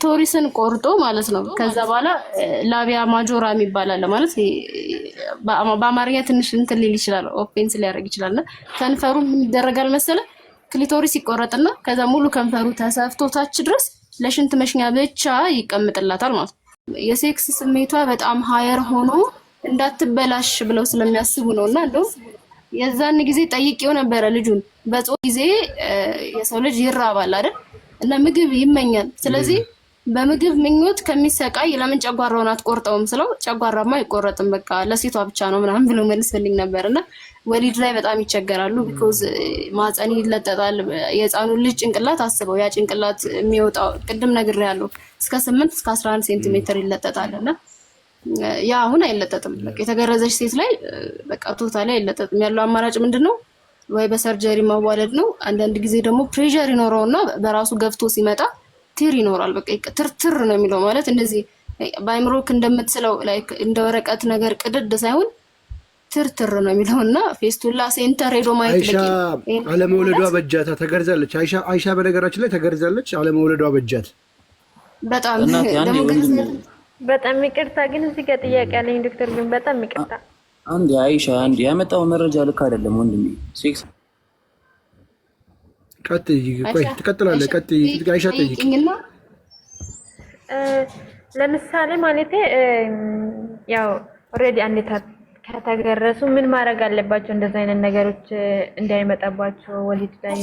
ቶሪስን ቆርጦ ማለት ነው። ከዛ በኋላ ላቢያ ማጆራ የሚባል አለ ማለት በአማርኛ ትንሽ እንትን ሊል ይችላል፣ ኦፌንስ ሊያደርግ ይችላልና ከንፈሩ ምን ይደረጋል መሰለ ክሊቶሪስ ይቆረጥና ከዛ ሙሉ ከንፈሩ ተሰፍቶ ታች ድረስ ለሽንት መሽኛ ብቻ ይቀመጥላታል ማለት ነው። የሴክስ ስሜቷ በጣም ሃየር ሆኖ እንዳትበላሽ ብለው ስለሚያስቡ ነውና እንደው የዛን ጊዜ ጠይቄው ነበረ ልጁን በጾም ጊዜ የሰው ልጅ ይራባል አይደል እና ምግብ ይመኛል። ስለዚህ በምግብ ምኞት ከሚሰቃይ ለምን ጨጓራውን አትቆርጠውም ስለው ጨጓራማ አይቆረጥም በቃ ለሴቷ ብቻ ነው ምናምን ብሎ መልስልኝ ነበርና ወሊድ ላይ በጣም ይቸገራሉ። ቢኮዝ ማህፀን ይለጠጣል። የህፃኑ ልጅ ጭንቅላት አስበው ያ ጭንቅላት የሚወጣው ቅድም ነግሬያለሁ እስከ 8 እስከ 11 ሴንቲሜትር ይለጠጣልና ያ አሁን አይለጠጥም። በቃ የተገረዘች ሴት ላይ በቃ ቶታሊ አይለጠጥም። ያለው አማራጭ ምንድነው? ወይ በሰርጀሪ ማዋለድ ነው። አንዳንድ ጊዜ ደግሞ ፕሬሸር ይኖረውና በራሱ ገፍቶ ሲመጣ ቲር ይኖራል። በቃ ትርትር ነው የሚለው ማለት እንደዚህ ባይምሮክ እንደምትስለው ላይክ እንደ ወረቀት ነገር ቅድድ ሳይሆን ትርትር ነው የሚለውና ፌስቱላ ሴንተር ሄዶ ማየት አይሻ አለመውለዷ በጃታ ተገርዛለች። አይሻ በነገራችን ላይ ተገርዛለች። አለመውለዷ በጃት በጣም በጣም ይቅርታ ግን እዚህ ጋር ጥያቄ አለኝ ዶክተር ግን በጣም ይቅርታ አንድ አይሻ አንድ ያመጣው መረጃ ልክ አይደለም ወንድሜ ሴክስ ቆይ ትቀጥላለህ አይሻ ጠይቂኝና ለምሳሌ ማለት ያው ኦሬዲ አንዴ ከተገረሱ ምን ማድረግ አለባቸው እንደዛ አይነት ነገሮች እንዳይመጣባቸው ወሊድ ላይ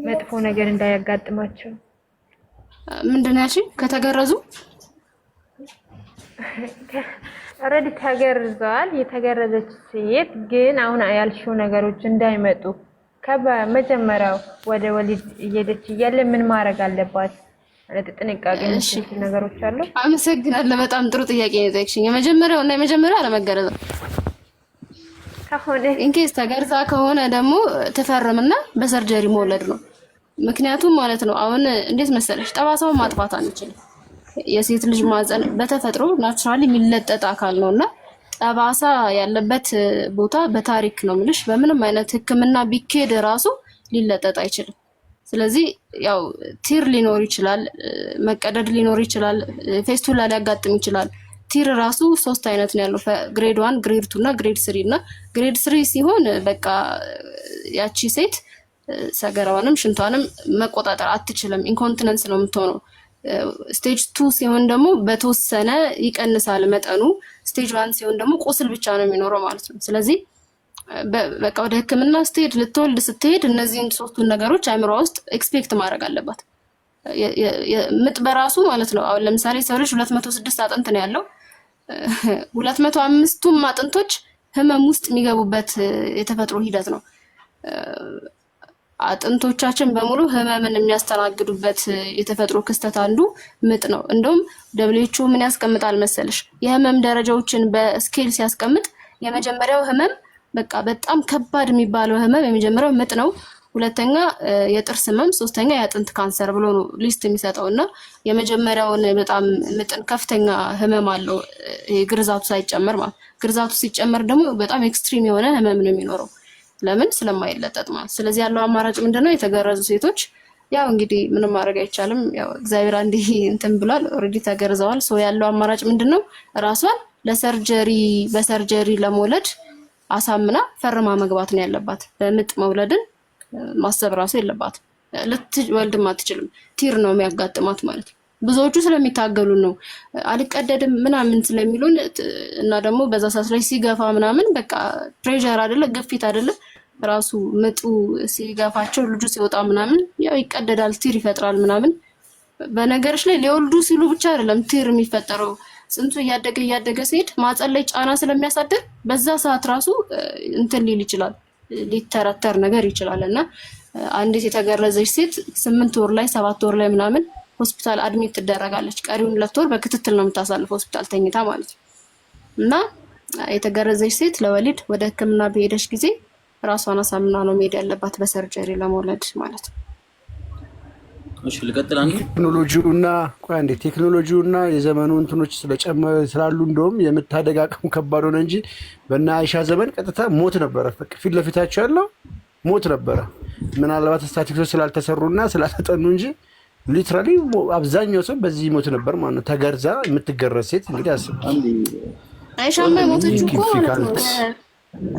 መጥፎ ነገር እንዳያጋጥማቸው ምንድነው ያቺ ከተገረዙ ኦሬዲ ተገርዘዋል የተገረዘች ሴት ግን አሁን ያልሽው ነገሮች እንዳይመጡ ከመጀመሪያው ወደ ወሊድ እየሄደች እያለ ምን ማድረግ አለባት ማለት ጥንቃቄ ነገሮች አሉ? አመሰግናለሁ። በጣም ጥሩ ጥያቄ ነው የጠየቅሽኝ። የመጀመሪያው አለመገረዝ ከሆነ ኢንኬስ ተገርዛ ከሆነ ደግሞ ተፈርምና በሰርጀሪ መውለድ ነው። ምክንያቱም ማለት ነው አሁን እንዴት መሰለሽ ጠባሳውን ማጥፋት አንችልም። የሴት ልጅ ማህፀን በተፈጥሮ ናቹራሊ የሚለጠጥ አካል ነውና ጠባሳ ያለበት ቦታ በታሪክ ነው የምልሽ በምንም አይነት ሕክምና ቢኬድ ራሱ ሊለጠጥ አይችልም። ስለዚህ ያው ቲር ሊኖር ይችላል፣ መቀደድ ሊኖር ይችላል፣ ፌስቱላ ሊያጋጥም ይችላል። ቲር ራሱ 3 አይነት ነው ያለው ግሬድ 1 ግሬድ 2 እና ግሬድ 3 እና ግሬድ 3 ሲሆን በቃ ያቺ ሴት ሰገራዋንም ሽንቷንም መቆጣጠር አትችልም፣ ኢንኮንቲነንስ ነው የምትሆነው። ስቴጅ 2 ሲሆን ደግሞ በተወሰነ ይቀንሳል መጠኑ። ስቴጅ 1 ሲሆን ደግሞ ቁስል ብቻ ነው የሚኖረው ማለት ነው። ስለዚህ በቃ ወደ ህክምና ስትሄድ ልትወልድ ስትሄድ እነዚህን 3ቱን ነገሮች አይምሯ ውስጥ ኤክስፔክት ማድረግ አለባት። ምጥ በራሱ ማለት ነው አሁን ለምሳሌ ሰው ልጅ 206 አጥንት ነው ያለው 205ቱም አጥንቶች ህመም ውስጥ የሚገቡበት የተፈጥሮ ሂደት ነው። አጥንቶቻችን በሙሉ ህመምን የሚያስተናግዱበት የተፈጥሮ ክስተት አንዱ ምጥ ነው። እንደውም WHO ምን ያስቀምጣል መሰለሽ የህመም ደረጃዎችን በስኬል ሲያስቀምጥ የመጀመሪያው ህመም በቃ በጣም ከባድ የሚባለው ህመም የመጀመሪያው ምጥ ነው። ሁለተኛ የጥርስ ህመም፣ ሶስተኛ የአጥንት ካንሰር ብሎ ነው ሊስት የሚሰጠውና የመጀመሪያውን በጣም ምጥን ከፍተኛ ህመም አለው ግርዛቱ ሳይጨመር ማለት ግርዛቱ ሲጨመር ደግሞ በጣም ኤክስትሪም የሆነ ህመም ነው የሚኖረው ለምን ስለማይለጠጥ ማለት። ስለዚህ ያለው አማራጭ ምንድነው? የተገረዙ ሴቶች ያው እንግዲህ ምንም ማድረግ አይቻልም። ያው እግዚአብሔር አንዴ እንትን ብሏል ኦሬዲ ተገርዘዋል። ሶ ያለው አማራጭ ምንድነው? ራሷን በሰርጀሪ ለመውለድ አሳምና ፈርማ መግባት ነው ያለባት። በምጥ መውለድን ማሰብ ራሱ የለባት። ልትወልድም አትችልም። ቲር ነው የሚያጋጥማት ማለት ነው። ብዙዎቹ ስለሚታገሉ ነው አልቀደድም ምናምን ስለሚሉን እና ደግሞ በዛ ሰዓት ላይ ሲገፋ ምናምን በቃ ፕሬሸር አይደለ ግፊት አይደለ ራሱ ምጡ ሲገፋቸው ልጁ ሲወጣ ምናምን ያው ይቀደዳል፣ ቲር ይፈጥራል ምናምን። በነገርሽ ላይ ሊወልዱ ሲሉ ብቻ አይደለም ቲር የሚፈጠረው ጽንሱ እያደገ ሲሄድ ማህፀን ላይ ጫና ስለሚያሳድር በዛ ሰዓት ራሱ እንትን ሊል ይችላል፣ ሊተረተር ነገር ይችላል። እና አንዲት የተገረዘች ሴት 8 ወር ላይ 7 ወር ላይ ምናምን ሆስፒታል አድሚት ትደረጋለች። ቀሪውን 2 ወር በክትትል ነው የምታሳልፈው ሆስፒታል ተኝታ ማለት ነው። እና የተገረዘች ሴት ለወሊድ ወደ ህክምና በሄደች ጊዜ ራሷን አሳምና ነው መሄድ ያለባት በሰርጀሪ ለመውለድ ማለት ነው። እሺ ልቀጥል። አንዴ ቴክኖሎጂውና የዘመኑ እንትኖች ስለጨመረ ስላሉ እንደውም የምታደግ አቅሙ ከባድ ሆነ እንጂ በእነ አይሻ ዘመን ቀጥታ ሞት ነበረ። ፊት ለፊታቸው ያለው ሞት ነበረ። ምናልባት ስታቲስቲክሶች ስላልተሰሩና ስላልተጠኑ እንጂ ሊትራሊ አብዛኛው ሰው በዚህ ሞት ነበር ማለት ነው። ተገርዛ የምትገረዝ ሴት እንግዲህ አስብ። አይሻማ ሞተች እኮ ማለት ነው።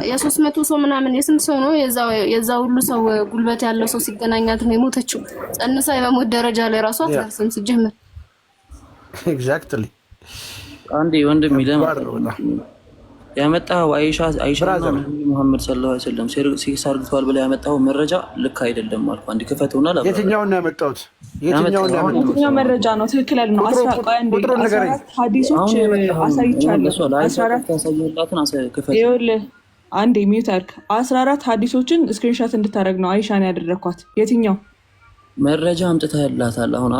የ300 ሰው ምናምን የስንት ሰው ነው የዛ ሁሉ ሰው ጉልበት ያለው ሰው ሲገናኛት ነው የሞተችው። ጸንሳ የመሞት ደረጃ ላይ ራሷ አትደርስም ሲጀምር። ኤግዛክትሊ አንዴ ወንድም ይለማ ያመጣው አይሻ ነው መሐመድ ሰለላሁ ዐለይሂ ወሰለም ሴክስ አርግቷል ብለ ያመጣው መረጃ ልክ አይደለም አልኩ። አንዴ ክፈተውና ላ የትኛው ነው ያመጣው? የትኛው መረጃ ነው ትክክል ነው? 14 ሐዲሶች አሳይቻለሁ። 14 አሳይቻለሁ። ክፈት ይኸውልህ አንዴ ሚውት አድርግ። 14 ሐዲሶችን ስክሪንሾት እንድታረግ ነው አይሻን ያደረኳት። የትኛው መረጃ አምጥተህላታል? አሁን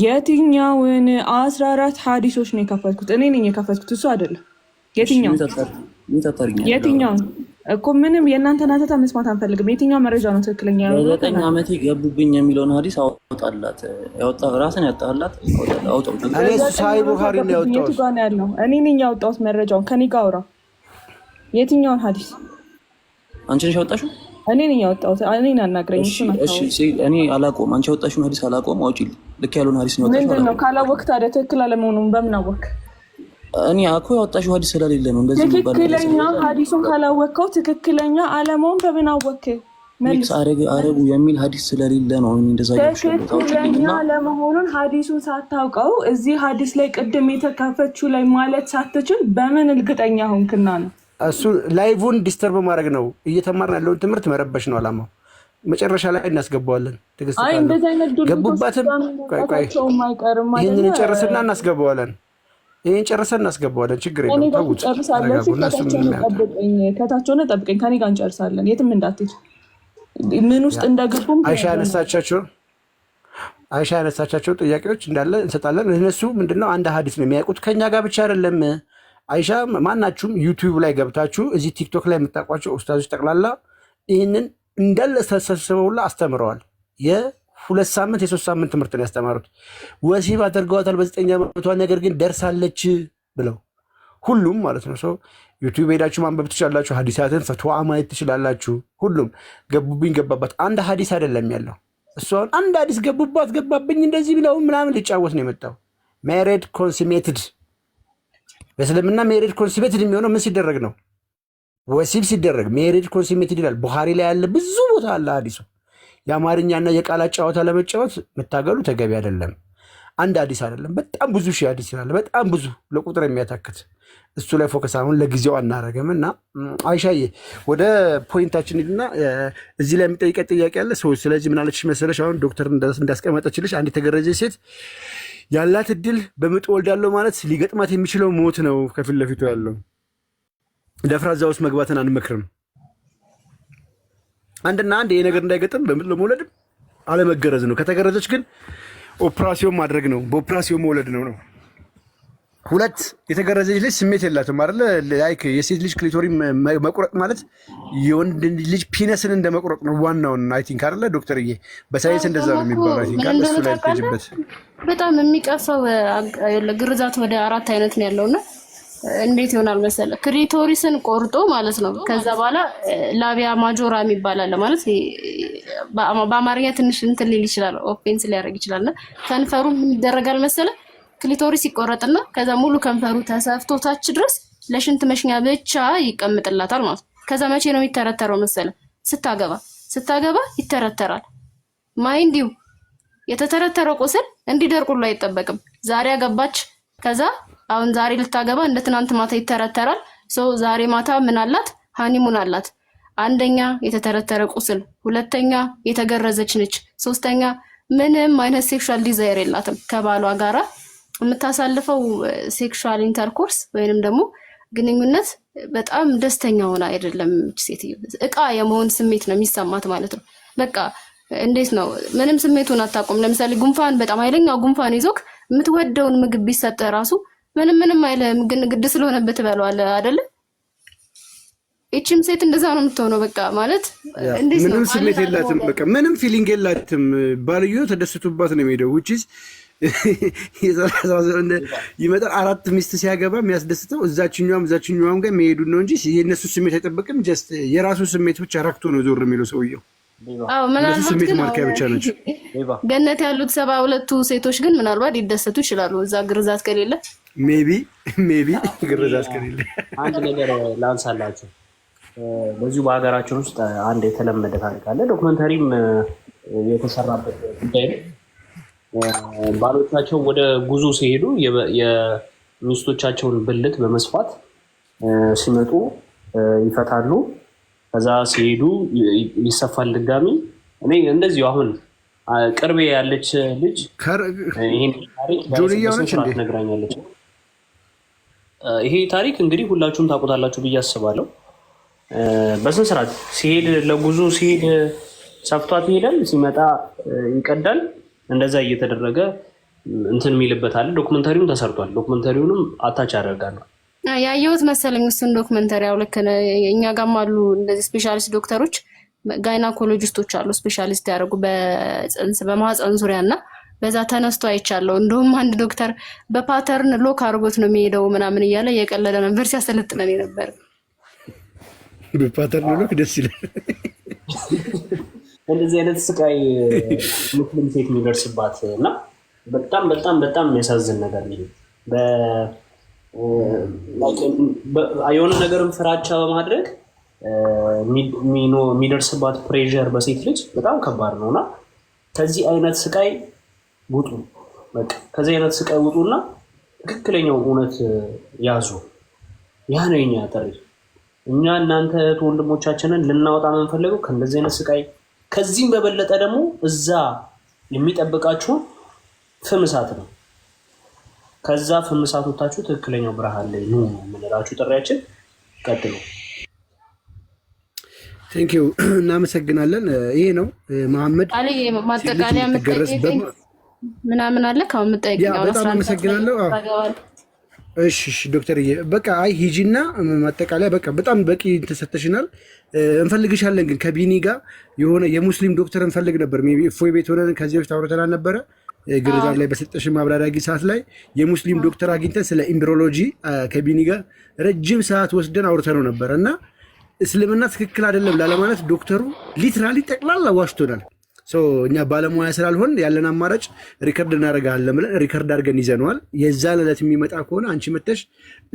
የትኛውን 14 ሐዲሶች ነው የከፈትኩት? እኔ ነኝ የከፈትኩት እሱ አይደለም። የትኛው እኮ ምንም የእናንተ ናተታ መስማት አንፈልግም። የትኛው መረጃ ነው ትክክለኛ? በ9 ዓመቴ ገቡብኝ የሚለውን ሐዲስ አውጣላት። ራስን ያጣላት አውጣው። እኔ ሳይ ቡኻሪ ነው ያወጣው። የቱ ጋር ነው ያለው? እኔ ነኝ ያወጣሁት መረጃውን። ከኔ ጋር አውራ። የትኛውን ሐዲስ? አንቺ ነሽ ያወጣሽው? እኔ ነኝ ያወጣሁት። እኔን አናግረኝ። እሺ እኔ አላቆም። አንቺ ያወጣሽውን ሐዲስ አላቆም። አውጪልኝ። ልክ ያሉን ሐዲስ ነው ያወጣሽው። ምንድን ነው ካላወቅህ ታዲያ ትክክል አለመሆኑን በምን አወቅህ? እኔ አኮ ያወጣሽው ሐዲስ ስለሌለ ነው እንደዚህ የሚባለው። ትክክለኛ ሐዲሱን ካላወቅከው ትክክለኛ አለመሆን በምን አወቅህ? መልስ አረጉ የሚል ሐዲስ ስለሌለ ነው እንደዛ ያልኩሽ። ትክክለኛ አለመሆኑን ሐዲሱን ሳታውቀው እዚህ ሐዲስ ላይ ቅድም የተከፈችው ላይ ማለት ሳትችል በምን እርግጠኛ ሆንክና ነው? እሱ ላይቭን ዲስተርብ ማድረግ ነው። እየተማርን ያለውን ትምህርት መረበሽ ነው አላማው። መጨረሻ ላይ እናስገባዋለን። ትግስት አይ እንደዛ አይነት ዱል ገቡባትም። ቆይ ይሄንን ጨርስና እናስገባዋለን። ይሄን ጨርሰን እናስገባዋለን። ችግር የለውም። ተውት። ከታች ሆነ ጠብቀኝ። ከኔ ጋር እንጨርሳለን። የትም እንዳትሄድ። ምን ውስጥ እንደገቡም አይሻ ያነሳቻቸው ጥያቄዎች እንዳለ እንሰጣለን። እነሱ ምንድነው አንድ ሐዲስ ነው የሚያውቁት። ከኛ ጋር ብቻ አይደለም። አይሻ ማናችሁም ዩቲዩብ ላይ ገብታችሁ እዚህ ቲክቶክ ላይ የምታውቋቸው ኡስታዞች ጠቅላላ ይህንን እንዳለ ተሰብስበውላ አስተምረዋል። የ2 ሳምንት የ3 ሳምንት ትምህርት ነው ያስተማሩት። ወሲብ አድርገዋታል በ9 ዓመቷ ነገር ግን ደርሳለች ብለው ሁሉም ማለት ነው። ሰው ዩቲዩብ ሄዳችሁ ማንበብ ትችላላችሁ። ሐዲሳትን ፈትዋ ማየት ትችላላችሁ። ሁሉም ገቡብኝ ገባባት አንድ ሐዲስ አይደለም ያለው። እሷን አንድ ሐዲስ ገቡባት ገባብኝ እንደዚህ ብለው ምናምን ሊጫወት ነው የመጣው። ሜሪድ ኮንሱሜትድ በእስልምና ሜሪድ ኮንሱሜትድ የሚሆነው ምን ሲደረግ ነው? ወሲብ ሲደረግ ሜሪድ ኮንሱሜትድ ይላል። ቡኻሪ ላይ ያለ ብዙ ቦታ አለ ሐዲሱ። የአማርኛና የቃላት ጨዋታ ለመጫወት መታገሉ ተገቢ አይደለም። አንድ ሐዲስ አይደለም፣ በጣም ብዙ ሺህ ሐዲስ ይላል። በጣም ብዙ ለቁጥር የሚያታክት እሱ ላይ ፎከስ አሁን ለጊዜው አናረግም። እና አይሻዬ ወደ ፖይንታችን ሂድና እዚህ ላይ የሚጠይቀት ጥያቄ አለ ሰዎች። ስለዚህ ምን አለችሽ መሰለሽ? አሁን ዶክተር እንዳስቀመጠችልሽ አንድ የተገረዘች ሴት ያላት እድል በምጥ ወልዳለሁ ማለት ሊገጥማት የሚችለው ሞት ነው ከፊት ለፊቱ ያለው። ደፍራ እዛ ውስጥ መግባትን አንመክርም። አንድና አንድ ይሄ ነገር እንዳይገጥም በምጥ ለመውለድ አለመገረዝ ነው። ከተገረዘች ግን ኦፕራሲዮን ማድረግ ነው። በኦፕራሲዮን መውለድ ነው። ሁለት የተገረዘች ልጅ ስሜት የላትም አይደለ? ላይክ የሴት ልጅ ክሊቶሪ መቁረጥ ማለት የወንድ ልጅ ፒነስን እንደ መቁረጥ ነው። ዋናውን አይ ቲንክ አይደለ ዶክተርዬ? በሳይንስ እንደዛ ነው የሚባለው። አይ ቲንክ እሱ ላይ ተጅበት በጣም የሚቀፈው ግርዛት ወደ 4 አይነት ነው ያለውና እንዴት ይሆናል መሰለ? ክሊቶሪስን ቆርጦ ማለት ነው። ከዛ በኋላ ላቢያ ማጆራ የሚባል አለ ማለት በአማርኛ ትንሽ እንትን ሊል ይችላል፣ ኦፌንስ ሊያደርግ ይችላልና ከንፈሩ ምን ይደረጋል መሰለ? ክሊቶሪስ ይቆረጥና ከዛ ሙሉ ከንፈሩ ተሰፍቶ ታች ድረስ ለሽንት መሽኛ ብቻ ይቀምጥላታል ማለት ነው። ከዛ መቼ ነው የሚተረተረው መሰለ? ስታገባ ይተረተራል። ማይንዲው የተተረተረው ቁስል እንዲደርቁሉ አይጠበቅም። ዛሬ አገባች፣ ከዛ አሁን ዛሬ ልታገባ እንደ ትናንት ማታ ይተረተራል። ዛሬ ማታ ምን አላት? ሃኒሙን አላት። አንደኛ የተተረተረ ቁስል፣ ሁለተኛ የተገረዘች ነች፣ ሶስተኛ ምንም አይነት ሴክሹዋል ዲዛይር የላትም። ከባሏ ጋራ የምታሳልፈው ሴክሹዋል ኢንተርኮርስ ወይንም ደግሞ ግንኙነት በጣም ደስተኛ ሆና አይደለም። ሴትዮ እቃ የመሆን ስሜት ነው የሚሰማት ማለት ነው። በቃ እንዴት ነው ምንም ስሜቱን አታውቁም። ለምሳሌ ጉንፋን፣ በጣም ኃይለኛ ጉንፋን ይዞክ የምትወደውን ምግብ ቢሰጥ ራሱ ምንም አይልም፣ ግን ግድ ስለሆነበት ትበለዋለህ አይደለ? እቺም ሴት እንደዛ ነው የምትሆነው። በቃ ማለት እንዴት ነው? ምንም ስሜት የላትም፣ በቃ ምንም ፊሊንግ የላትም። ባልዮ ተደስቶባት ነው የሚሄደው። ውጪስ ይመጣል 4 ሚስት ሲያገባ የሚያስደስተው እዛችኛዋም ጋር መሄዱ ነው እንጂ የእነሱ ስሜት አይጠብቅም። ጀስት የራሱ ስሜት ብቻ ረክቶ ነው ዞር የሚለው ሰውየው። አዎ ምናልባት ስሜት ግን ማርኪያ ብቻ ነች። ገነት ያሉት 72ቱ ሴቶች ግን ምናልባት ሊደሰቱ ይችላሉ እዛ ግርዛት ከሌለ ሜቢ ግርዛት ከሌለ። አንድ ነገር ላንሳላችሁ። በዚሁ በሀገራችን ውስጥ አንድ የተለመደ ታሪክ አለ። ዶክመንተሪም የተሰራበት ጉዳይ ነው። ባሎቻቸው ወደ ጉዞ ሲሄዱ የሚስቶቻቸውን ብልት በመስፋት ሲመጡ ይፈታሉ። ከዛ ሲሄዱ ይሰፋል ድጋሚ። እኔ እንደዚሁ አሁን ቅርቤ ያለች ልጅ ይሄን ታሪክ በስነስርዓት ነግራኛለች። ይሄ ታሪክ እንግዲህ ሁላችሁም ታውቁታላችሁ ብዬ አስባለሁ። በስነስርዓት ሲሄድ ለጉዞ ሲሄድ ሰፍቷት ይሄዳል፣ ሲመጣ ይቀዳል። እንደዛ እየተደረገ እንትን የሚልበታል። ዶክመንተሪውም ተሰርቷል። ዶክመንተሪውንም አታች ያደርጋለሁ ያየሁት መሰለኝ እሱን ዶክመንተሪ። ያው ልክ ነህ። እኛ ጋርም አሉ እንደዚህ ስፔሻሊስት ዶክተሮች፣ ጋይናኮሎጂስቶች አሉ ስፔሻሊስት ያደረጉ በማህፀን ዙሪያ እና በዛ ተነስቶ አይቻለሁ። እንደውም አንድ ዶክተር በፓተርን ሎክ አድርጎት ነው የሚሄደው ምናምን እያለ እየቀለደ ነበር ሲያሰለጥነን ነበር። በፓተርን ሎክ ደስ ይላል። እንደዚህ አይነት ስቃይ ሙስሊም ሴት የሚደርስባት እና በጣም በጣም በጣም የሚያሳዝን ነገር ነው። የሆነ ነገርም ፍራቻ በማድረግ የሚደርስባት ፕሬዠር በሴት ልጅ በጣም ከባድ ነው እና ከዚህ አይነት ስቃይ ውጡ። በቃ ከዚህ አይነት ስቃይ ውጡና ትክክለኛው እውነት ያዙ። ያ ነው የኛ ጥሪ። እኛ እናንተ እህት ወንድሞቻችንን ልናወጣ የምንፈልገው ከእንደዚህ አይነት ስቃይ፣ ከዚህም በበለጠ ደግሞ እዛ የሚጠብቃችሁ ፍም እሳት ነው። ከዛ ፍም እሳት ወጣችሁ ትክክለኛው ብርሃን ላይ ነው የምንላችሁ ጥሪያችን። ቀጥሉ። ቴንክ ዩ እናመሰግናለን። ይሄ ነው መሐመድ አሊ ማጠቃለያ ምናምን አለ ካው የምጠይቀው። በጣም አመሰግናለሁ። እሺ ዶክተርዬ በቃ አይ ሂጂና ማጠቃለያ በቃ በጣም በቂ ተሰጥተሽናል። እንፈልግሻለን ግን ከቢኒ ጋር የሆነ የሙስሊም ዶክተር እንፈልግ ነበር። ሜቢ እፎይ ቤት ሆነን ከዚህ በፊት አውርተናል ነበረ። ግርዛት ላይ በሰጠሽ ማብራሪያ ሰዓት ላይ የሙስሊም ዶክተር አግኝተን ስለ ኢምብሪዮሎጂ ከቢኒ ጋር ረጅም ሰዓት ወስደን አውርተነው ነበረ እና እስልምና ትክክል አይደለም ላለማለት ዶክተሩ ሊትራሊ ጠቅላላ ዋሽቶናል። እኛ ባለሙያ ስላልሆን ያለን አማራጭ ሪከርድ እናደርጋለን ብለን ሪከርድ አድርገን ይዘነዋል። የዛን ዕለት የሚመጣ ከሆነ አንቺ መተሽ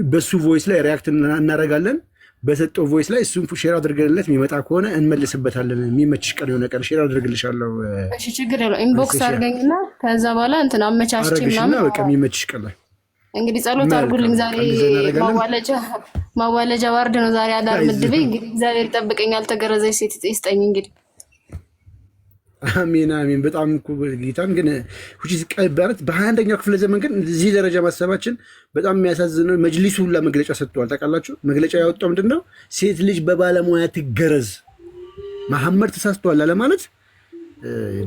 በሱ ቮይስ ላይ ሪያክት እናደርጋለን። በሰጠው ቮይስ ላይ እሱን ሼር አድርገንለት የሚመጣ ከሆነ እንመልስበታለን። የሚመችሽ ቀን የሆነ ቀን ሼር አድርግልሻለሁ። እሺ ችግር የለውም። ኢንቦክስ አድርገኝና ከዛ በኋላ እንትን አመቻችቼ ምናምን በቃ የሚመችሽ ቀን ላይ እንግዲህ ጸሎት አድርጉልኝ። ዛሬ ማዋለጃ ዋርድ ነው ዛሬ አዳር ምድቤ። እንግዲህ እግዚአብሔር ይጠብቀኛል። ተገረዘች ሴት ይስጠኝ እንግዲህ አሜን አሜን። በጣም ጌታን ግን ማለት በ21ኛው ክፍለ ዘመን ግን እዚህ ደረጃ ማሰባችን በጣም የሚያሳዝነው። መጅሊሱ ሁላ መግለጫ ሰጥተዋል። ታውቃላችሁ? መግለጫ ያወጣው ምንድን ነው? ሴት ልጅ በባለሙያ ትገረዝ። መሐመድ ተሳስተዋል አለማለት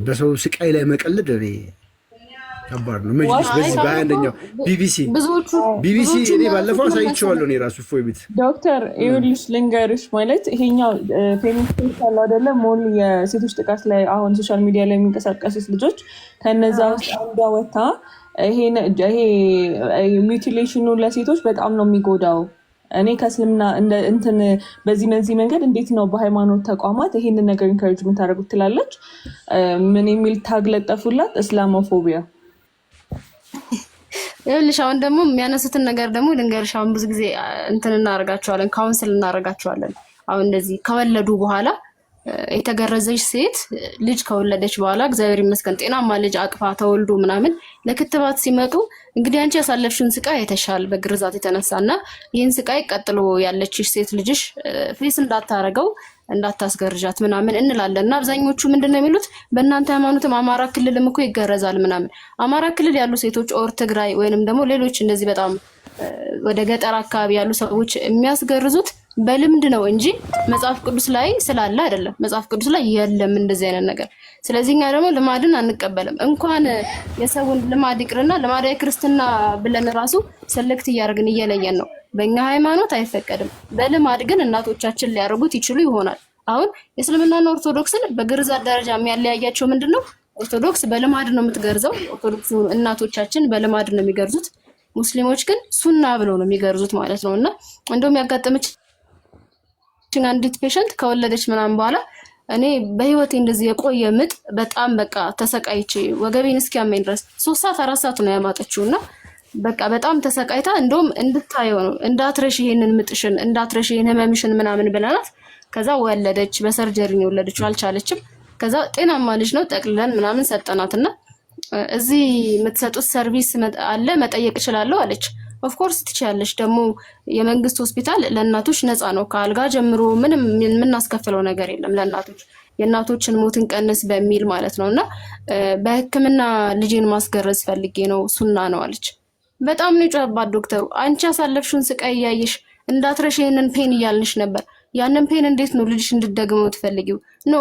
በሰው ስቃይ ላይ መቀለድ ከባድ ነው። መጅሊስ በዚህ በ21ኛው ቢቢሲ እኔ ባለፈው አሳይቼዋለሁ። እኔ ራሱ እፎይ ቤት ዶክተር ይኸውልሽ ልንገርሽ ማለት ይሄኛው ፌሚኒስቶች አሉ አይደለ? ሞል የሴቶች ጥቃት ላይ አሁን ሶሻል ሚዲያ ላይ የሚንቀሳቀሱት ልጆች ከነዛ ውስጥ አንዷ ወታ ይሄ ሚውቲሌሽኑ ለሴቶች በጣም ነው የሚጎዳው። እኔ ከእስልምና እንትን በዚህ መንገድ እንዴት ነው በሃይማኖት ተቋማት ይሄንን ነገር ኢንካሬጅ የምታደርጉት ትላለች። ምን የሚል ታግለጠፉላት? እስላሞፎቢያ። ይኸውልሽ አሁን ደግሞ የሚያነሱትን ነገር ደግሞ ልንገርሽ። አሁን ብዙ ጊዜ እንትን እናደርጋቸዋለን፣ ካውንስል እናደርጋቸዋለን። አሁን እንደዚህ ከወለዱ በኋላ የተገረዘች ሴት ልጅ ከወለደች በኋላ እግዚአብሔር ይመስገን ጤናማ ልጅ አቅፋ ተወልዶ ምናምን ለክትባት ሲመጡ እንግዲህ አንቺ ያሳለፍሽውን ስቃይ የተሻለ በግርዛት የተነሳና ይህን ስቃይ ቀጥሎ ያለችሽ ሴት ልጅሽ ፌስ እንዳታረገው እንዳታስገርዣት ምናምን እንላለን። እና አብዛኞቹ ምንድነው የሚሉት በእናንተ ሃይማኖትም አማራ ክልልም እኮ ይገረዛል ምናምን። አማራ ክልል ያሉ ሴቶች ኦር ትግራይ ወይንም ደግሞ ሌሎች እንደዚህ በጣም ወደ ገጠር አካባቢ ያሉ ሰዎች የሚያስገርዙት በልምድ ነው እንጂ መጽሐፍ ቅዱስ ላይ ስላለ አይደለም። መጽሐፍ ቅዱስ ላይ የለም እንደዚህ አይነት ነገር። ስለዚህ እኛ ደግሞ ልማድን አንቀበልም። እንኳን የሰውን ልማድ ይቅርና ልማዳዊ ክርስትና ብለን ራሱ ሰለክት እያደረግን እየለየን ነው። በእኛ ሃይማኖት አይፈቀድም። በልማድ ግን እናቶቻችን ሊያደርጉት ይችሉ ይሆናል። አሁን የእስልምናና ኦርቶዶክስን በግርዛት ደረጃ የሚያለያያቸው ምንድነው? ኦርቶዶክስ በልማድ ነው የምትገርዘው። ኦርቶዶክስ እናቶቻችን በልማድ ነው የሚገርዙት። ሙስሊሞች ግን ሱና ብለው ነው የሚገርዙት ማለት ነው። እና እንደውም ያጋጠመች አንዲት ፔሸንት ከወለደች ምናምን በኋላ እኔ በህይወቴ እንደዚህ የቆየ ምጥ በጣም በቃ ተሰቃይቼ ወገቤን እስኪያመኝ ድረስ 3 ሰዓት 4 ሰዓት ነው ያማጠችውና በቃ በጣም ተሰቃይታ እንደውም እንድታየው ነው እንዳትረሽ ይሄንን ምጥሽን እንዳትረሽ ይሄን ህመምሽን ምናምን ብለናት ከዛ ወለደች። በሰርጀሪ ነው የወለደችው፣ አልቻለችም። ከዛ ጤናማ ልጅ ነው ጠቅልለን ምናምን ሰጠናትና እዚህ የምትሰጡት ሰርቪስ አለ መጠየቅ እችላለሁ አለች። ኦፍ ኮርስ ትችያለሽ። ደግሞ የመንግስት ሆስፒታል ለእናቶች ነፃ ነው። ከአልጋ ጀምሮ ምንም የምናስከፍለው ነገር የለም ለእናቶች። የእናቶችን ሞትን ቀንስ በሚል ማለት ነውና በህክምና ልጄን ማስገረዝ ፈልጌ ነው ሱና ነው አለች። በጣም ነው የጮህባት ዶክተሩ። አንቺ ያሳለፍሽውን ስቃይ እያየሽ እንዳትረሽ ይሄንን ፔን እያልንሽ ነበር። ያንን ፔን እንዴት ነው ልጅሽ እንድትደግመው ትፈልጊው? ኖ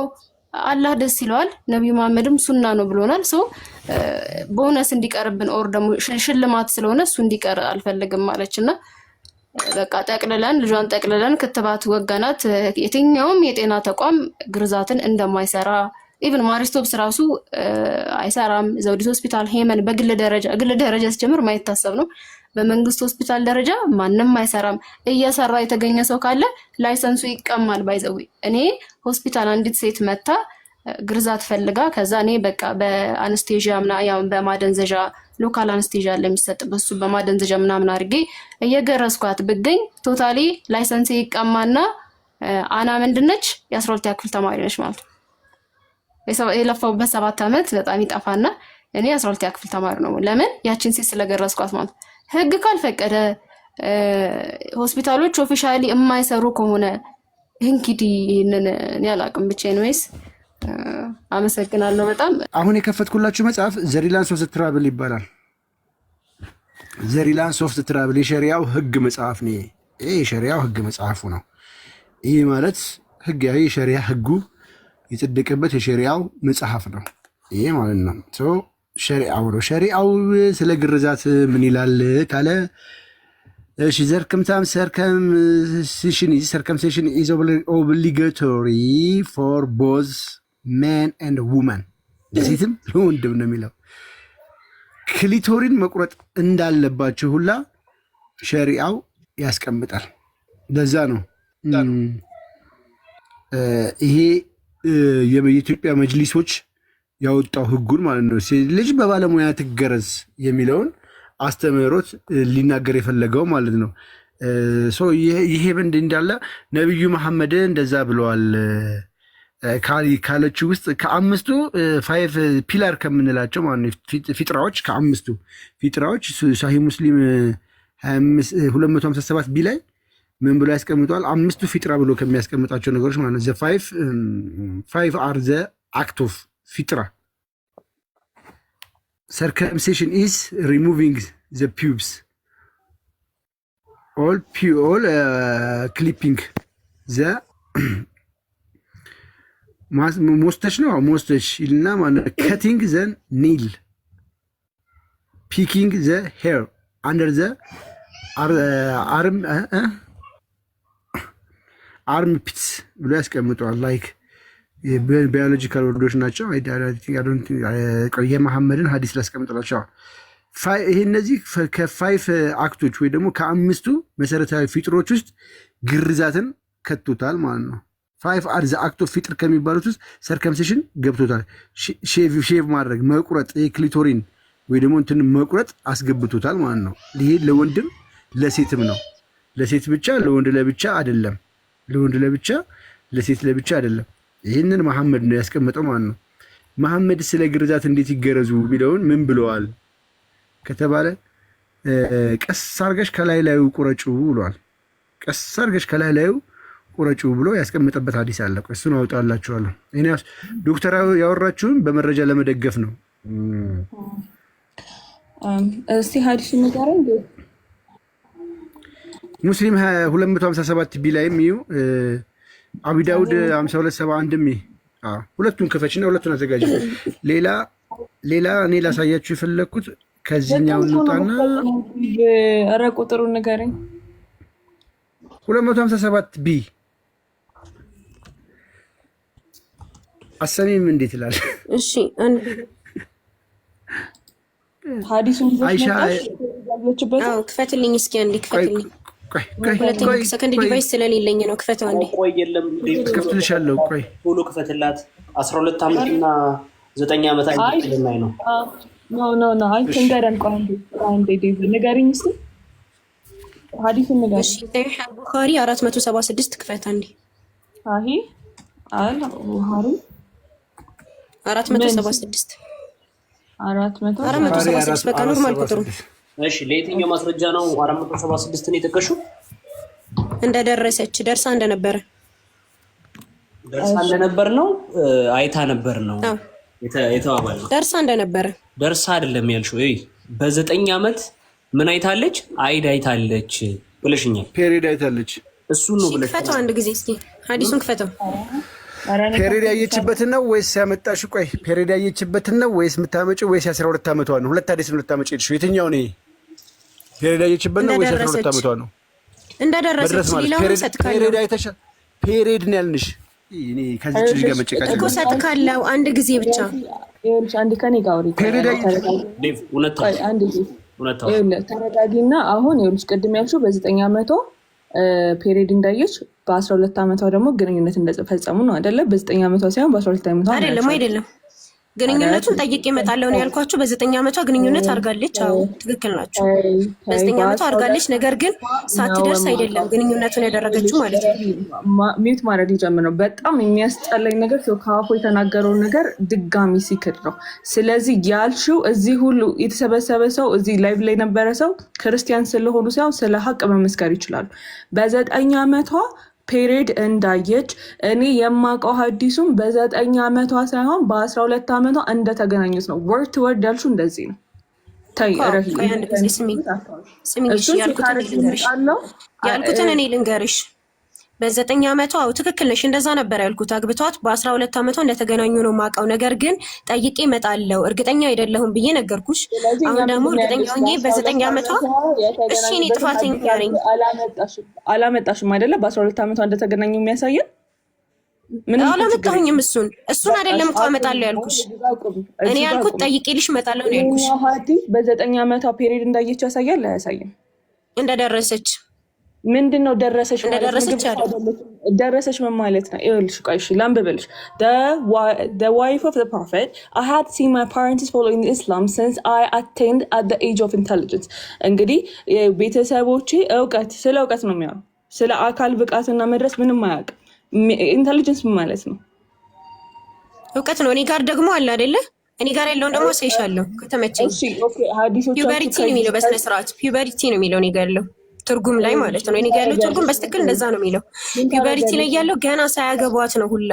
አላህ ደስ ይለዋል። ነብዩ መሐመድም ሱና ነው ብሎናል። ሰው ቦነስ እንዲቀርብን ኦር ደግሞ ሽልማት ስለሆነ እሱ እንዲቀር አልፈልግም ማለችና በቃ ጠቅልለን ልጇን ጠቅልለን ክትባት ወጋናት። የትኛውም የጤና ተቋም ግርዛትን እንደማይሰራ ኢቭን ማሪስቶፕስ ራሱ አይሰራም። ዘውዲት ሆስፒታል ሄመን በግል ደረጃ ሲጀምር ማይታሰብ ነው። በመንግስት ሆስፒታል ደረጃ ማንንም አይሰራም። እየሰራ የተገኘ ሰው ካለ ላይሰንሱ ይቀማል። ባይዘው እኔ ሆስፒታል አንዲት ሴት መታ ግርዛት ፈልጋ ከዛ እኔ በቃ በአንስቴዥያ ያው በማደንዘዣ ሎካል አንስቴዥያ ለሚሰጥበት እሱ በማደንዘዣ ምናምን አድርጌ እየገረስኳት ብገኝ ቶታሊ ላይሰንስ ይቀማና አና ምንድነች የ12ኛ ክፍል ተማሪ ነች ማለት ነው። የለፋውበት 7 ዓመት በጣም ይጣፋና እኔ 12ኛ ክፍል ተማሪ ነው። ለምን ያቺን ሴት ስለገረስኳት ማለት ህግ ካልፈቀደ ሆስፒታሎች ኦፊሻሊ የማይሰሩ ከሆነ እንግዲህ ይሄንን ያላቅም ብቻ ነው። ወይስ አመሰግናለሁ በጣም። አሁን የከፈትኩላችሁ መጽሐፍ ዘሪላንስ ኦፍ ትራቭል ይባላል። ዘሪላንስ ኦፍ ትራቭል የሸሪያው ህግ መጽሐፍ ነው። ይሄ የሸሪያው ህግ መጽሐፉ ነው። ይሄ ማለት ህጋዊ የሸሪያ ህጉ የጸደቀበት የሸሪያው መጽሐፍ ነው። ይሄ ማለት ነው ሸሪዓው ነው። ሸሪዓው ስለ ግርዛት ምን ይላል ካለ እሺ circumcision is obligatory for both men and women ለሴትም ለወንድም ነው የሚለው። ክሊቶሪን መቁረጥ እንዳለባቸው ሁላ ሸሪዓው ያስቀምጣል። ለዛ ነው ይሄ የኢትዮጵያ መጅሊሶች ያወጣው ህጉን ማለት ነው። ልጅ በባለሙያ ትገረዝ የሚለውን አስተምህሮት ሊናገር የፈለገው ማለት ነው። ይሄ ምንድ እንዳለ ነቢዩ መሐመድ እንደዛ ብለዋል ካለችው ውስጥ ከ5ቱ 5 ፒላር ከምንላቸው ማለት ነው ፊጥራዎች ከ5ቱ ፊጥራዎች ሳሂህ ሙስሊም 257 ቢ ላይ ምን ብሎ ያስቀምጧል? 5ቱ ፊጥራ ብሎ ከሚያስቀምጣቸው ነገሮች ማለት ነው five are the act of fitra. Circumcision is removing the pubes, all clipping the mustache ነው mustache ይልና ማለት cutting the nail, picking the hair under the arm pits ብሎ ያስቀምጠዋል። ላይክ ባዮሎጂካል ወርዶች ናቸው። የመሐመድን ሀዲስ ላስቀምጥላቸው። ይሄ እነዚህ ከ5 አክቶች ወይ ደግሞ ከ5ቱ መሰረታዊ ፊጥሮች ውስጥ ግርዛትን ከቶታል ማለት ነው። 5 አር ዘ አክት ኦፍ ፊጥር ከሚባሉት ውስጥ ሰርከምሲሽን ገብቶታል። ሼቭ ማድረግ መቁረጥ፣ ክሊቶሪን ወይ ደግሞ እንትን መቁረጥ አስገብቶታል ማለት ነው። ይሄ ለወንድም ለሴትም ነው። ለሴት ብቻ ለወንድ ለብቻ አይደለም። ለወንድ ለብቻ ለሴት ለብቻ አይደለም። ይህንን መሐመድ ነው ያስቀመጠው ማለት ነው። መሐመድ ስለ ግርዛት እንዴት ይገረዙ ቢለውን ምን ብለዋል ከተባለ ቀስ አርገሽ ከላይ ላዩ ቁረጩ ብሏል። ቀስ አርገሽ ከላይ ላዩ ቁረጩ ብሎ ያስቀመጠበት ሐዲስ አለ። እሱን አውጣላችኋለሁ። እኔ ዶክተር ያወራችሁን በመረጃ ለመደገፍ ነው። እስቲ ሐዲስ ንገረን። ሙስሊም 257 ቢ ላይም ይዩ አቡ ዳውድ 5271 ሁለቱን ክፈችና ሁለቱን አዘጋጅ። ሌላ እኔ ላሳያችሁ የፈለኩት ከዚህኛው እንውጣና ኧረ ቁጥሩን ንገረኝ። 257 ቢ አሰሚም እንዴት ይላል? እሺ አንድ ሐዲሱን አይሻ ክፈትልኝ እስኪ አንዴ ክፈትልኝ። ሁለተኛ ሰከንድ ዲቫይስ ስለሌለኝ ነው። ክፈተው እንዴ። ቆይ የለም ትከፍትልሻለሁ። ቆይ ቶሎ ክፈትላት። 12 ዓመትና 9 ዓመት ላይ ነው። ኖ አይ ተንገረን። ቆይ አንዴ ዴቭ ንገሪኝ እስኪ ሐዲሱን ንገሪኝ። እሺ ቡኻሪ 476 ክፈት አንዴ። አይ ቡኻሪ 476 በቃ ኖርማል ቁጥሩ። እሺ ለየትኛው ማስረጃ ነው 476 ነው የጠቀሽው? እንደደረሰች ደርሳ እንደነበረ ነው አይታ ነበር ነው የተባባል ነው። ደርሳ እንደነበረ ደርሳ አይደለም ያልሽው። በ9 ዓመት ምን አይታለች? አይታለች ብለሽኛል። ፔሪድ አይታለች። እሱን ነው ብለሽ ክፈተው አንድ ጊዜ እስኪ ሐዲሱን ክፈተው። ፔሪድ ያየችበትን ነው ወይስ ያመጣሽ? ቆይ ፔሪድ ያየችበትን ነው ወይስ የምታመጪው ወይስ 12 ዓመቷ ነው? ሁለት ሐዲስ ነው ልታመጪ እልሽ። የትኛው ነው? ፔሪድ ያየችበት ነው ወይስ 12 ዓመቷ ነው? እንደደረሰች ሌላውን ሰጥካለሁ። ፔሪድ አይተሻል? ፔሪድ ነው ያልንሽ። እኔ ከዚህ ልጅ ጋር መጨቃጨቅ እኮ ሰጥካለሁ አንድ ጊዜ ብቻ። ይኸውልሽ አንድ ከኔ ጋር አውሪ። ተረጋጊና አሁን ይኸውልሽ ቅድም ያልሽው በ9 ዓመቷ ፔሪድ እንዳየች በ12 ዓመቷ ደግሞ ግንኙነት እንደፈጸሙ ነው አይደለ? በ9 ዓመቷ ሳይሆን በ12 ዓመቷ አይደለም። ግንኙነቱን ጠይቄ እመጣለሁ ነው ያልኳችሁ። በ9 ዓመቷ ግንኙነት አድርጋለች። አዎ ትክክል ናቸው። በ9 ዓመቷ አድርጋለች። ነገር ግን ሳትደርስ አይደለም ግንኙነቱን ያደረገችው ማለት ነው። ሚውት ማድረግ ሊጀምር ነው። በጣም የሚያስጠላኝ ነገር ከአፉ የተናገረውን ነገር ድጋሚ ሲክድ ነው። ስለዚህ ያልሽው እዚህ ሁሉ የተሰበሰበ ሰው እዚህ ላይቭ ላይ ነበረ ሰው ክርስቲያን ስለሆኑ ሳይሆን ስለ ሀቅ መመስከር ይችላሉ። በ9 ዓመቷ ፔሪድ እንዳየች እኔ የማውቀው ሐዲሱም በ9 ዓመቷ ሳይሆን በ12 ዓመቷ እንደተገናኙት ነው። ወርድ ቱ ወርድ ያልሽው እንደዚህ ነው። ታይ ረፊ ያልኩትን እኔ ልንገርሽ። በ9 ዓመቷ ትክክል ነሽ፣ እንደዛ ነበር ያልኩት። አግብቷት በ12 ዓመቷ እንደተገናኙ ነው የማውቀው። ነገር ግን ጠይቄ እመጣለሁ እርግጠኛ አይደለሁም ብዬ ነገርኩሽ። አሁን ደግሞ እርግጠኛ ሆኜ በ9 ዓመቷ እሺ እኔ ጥፋተኛ ነኝ። አላመጣሽም አይደለ? በ12 ዓመቷ እንደተገናኙ የሚያሳየን አላመጣሁኝም። እሱን አይደለም እኮ አመጣለሁ ያልኩሽ። እኔ ያልኩት ጠይቄልሽ እመጣለሁ ነው ያልኩሽ። በ9 ዓመቷ ፔሪድ እንዳየች ያሳያል አያሳይም? እንደደረሰች ምንድን ነው ደረሰች? ደረሰች ምን ማለት ነው? ይኸውልሽ ቆይ እሺ ላንብብልሽ። The wife of the prophet, I had seen my parents following Islam since I attained at the age of intelligence. እንግዲህ ቤተሰቦቼ ስለ እውቀት ነው የሚያወራው። ስለ አካል ብቃትና መድረስ ምንም አያውቅም። ኢንተሊጀንስ ምን ማለት ነው? እውቀት ነው። እኔ ጋር ደግሞ አለ አይደለ? እኔ ጋር ያለውን ደግሞ አሳይሻለሁ ከተመቸኝ። ፒዩበሪቲ ነው የሚለው በስነ ስርዓት ፒዩበሪቲ ነው የሚለው እኔ ጋር ያለው ትርጉም ላይ ማለት ነው። እኔ ጋር ያለው ትርጉም በስትክክል እንደዛ ነው የሚለው። ፒዩበሪቲ ላይ ያለው ገና ሳያገቧት ነው ሁላ።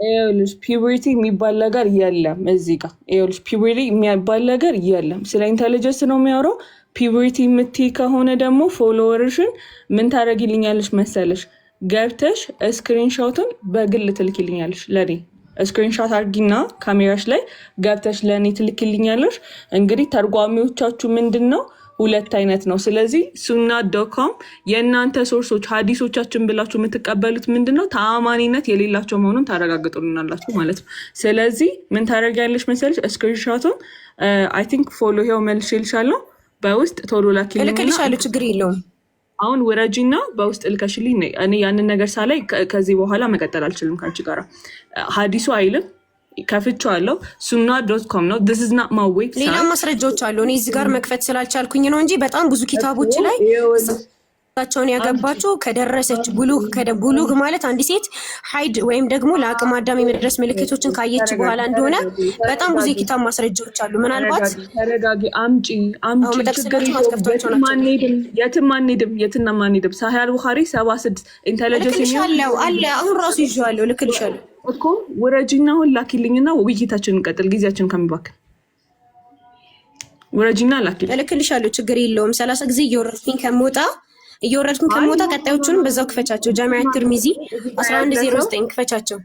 ይኸውልሽ ፒዩበሪቲ የሚባል ነገር የለም እዚህ ጋር። ይኸውልሽ ፒዩበሪቲ የሚባል ነገር የለም። ስለ ኢንተሊጀንስ ነው የሚያወራው። ፒዩበሪቲ የምትይ ከሆነ ደግሞ ፎሎወርሽን ምን ታደርጊልኛለሽ መሰለሽ? ገብተሽ ስክሪንሾቱን በግል ትልኪልኛለሽ ለኔ። ስክሪንሾት አድርጊና ካሜራሽ ላይ ገብተሽ ለኔ ትልኪልኛለሽ። እንግዲህ ተርጓሚዎቻችሁ ምንድን ነው? 2 አይነት ነው። ስለዚህ ሱና.com የእናንተ ሶርሶች ሀዲሶቻችን ብላችሁ የምትቀበሉት ምንድነው? ተአማኒነት የሌላቸው መሆኑን ታረጋግጡልናላችሁ ማለት ነው። ስለዚህ ምን ታደርጊያለሽ መሰለሽ? ስክሪንሾቱን አይ ቲንክ ፎሎ ሄው መልሽልሻለሁ። በውስጥ ቶሎ ላኪልኝ። እልክልሻለሁ፣ ችግር የለውም። አሁን ውረጂና በውስጥ ልከሽልኝ። እኔ ያንን ነገር ሳላይ ከዚህ በኋላ መቀጠል አልችልም ከአንቺ ጋር። ሀዲሱ አይልም ከፍቼዋለሁ። ሱና.com ነው። this is not my website። ሌላ ማስረጃዎች አሉ። እኔ እዚህ ጋር መክፈት ስላልቻልኩኝ ነው እንጂ በጣም ብዙ ኪታቦች ላይ ቸውን ያገባቸው ከደረሰች ቡሉግ ማለት አንድ ሴት ሀይድ ወይም ደግሞ ለአቅመ አዳም የመድረስ ምልክቶችን ካየች በኋላ እንደሆነ በጣም ብዙ የኪታብ ማስረጃዎች አሉ። ምናልባት ተረጋጊ፣ አምጪ የትም አንሄድም። ሳሂህ አልቡኻሪ 76 ኢንተለጀንስ አለ። አሁን ራሱ ይዤዋለሁ፣ ልክልሻለሁ እኮ ውረጂና አሁን ላኪልኝና ውይይታችንን እንቀጥል። ጊዜያችን ከሚባክን ውረጂና ላኪልኝ፣ ልክልሻለሁ። ችግር የለውም። 30 ጊዜ እየወረድኩኝ ከሞታ ቀጣዮቹንም በዛው ክፈቻቸው። ጃሚዓ ትርሚዚ 1109 ክፈቻቸው።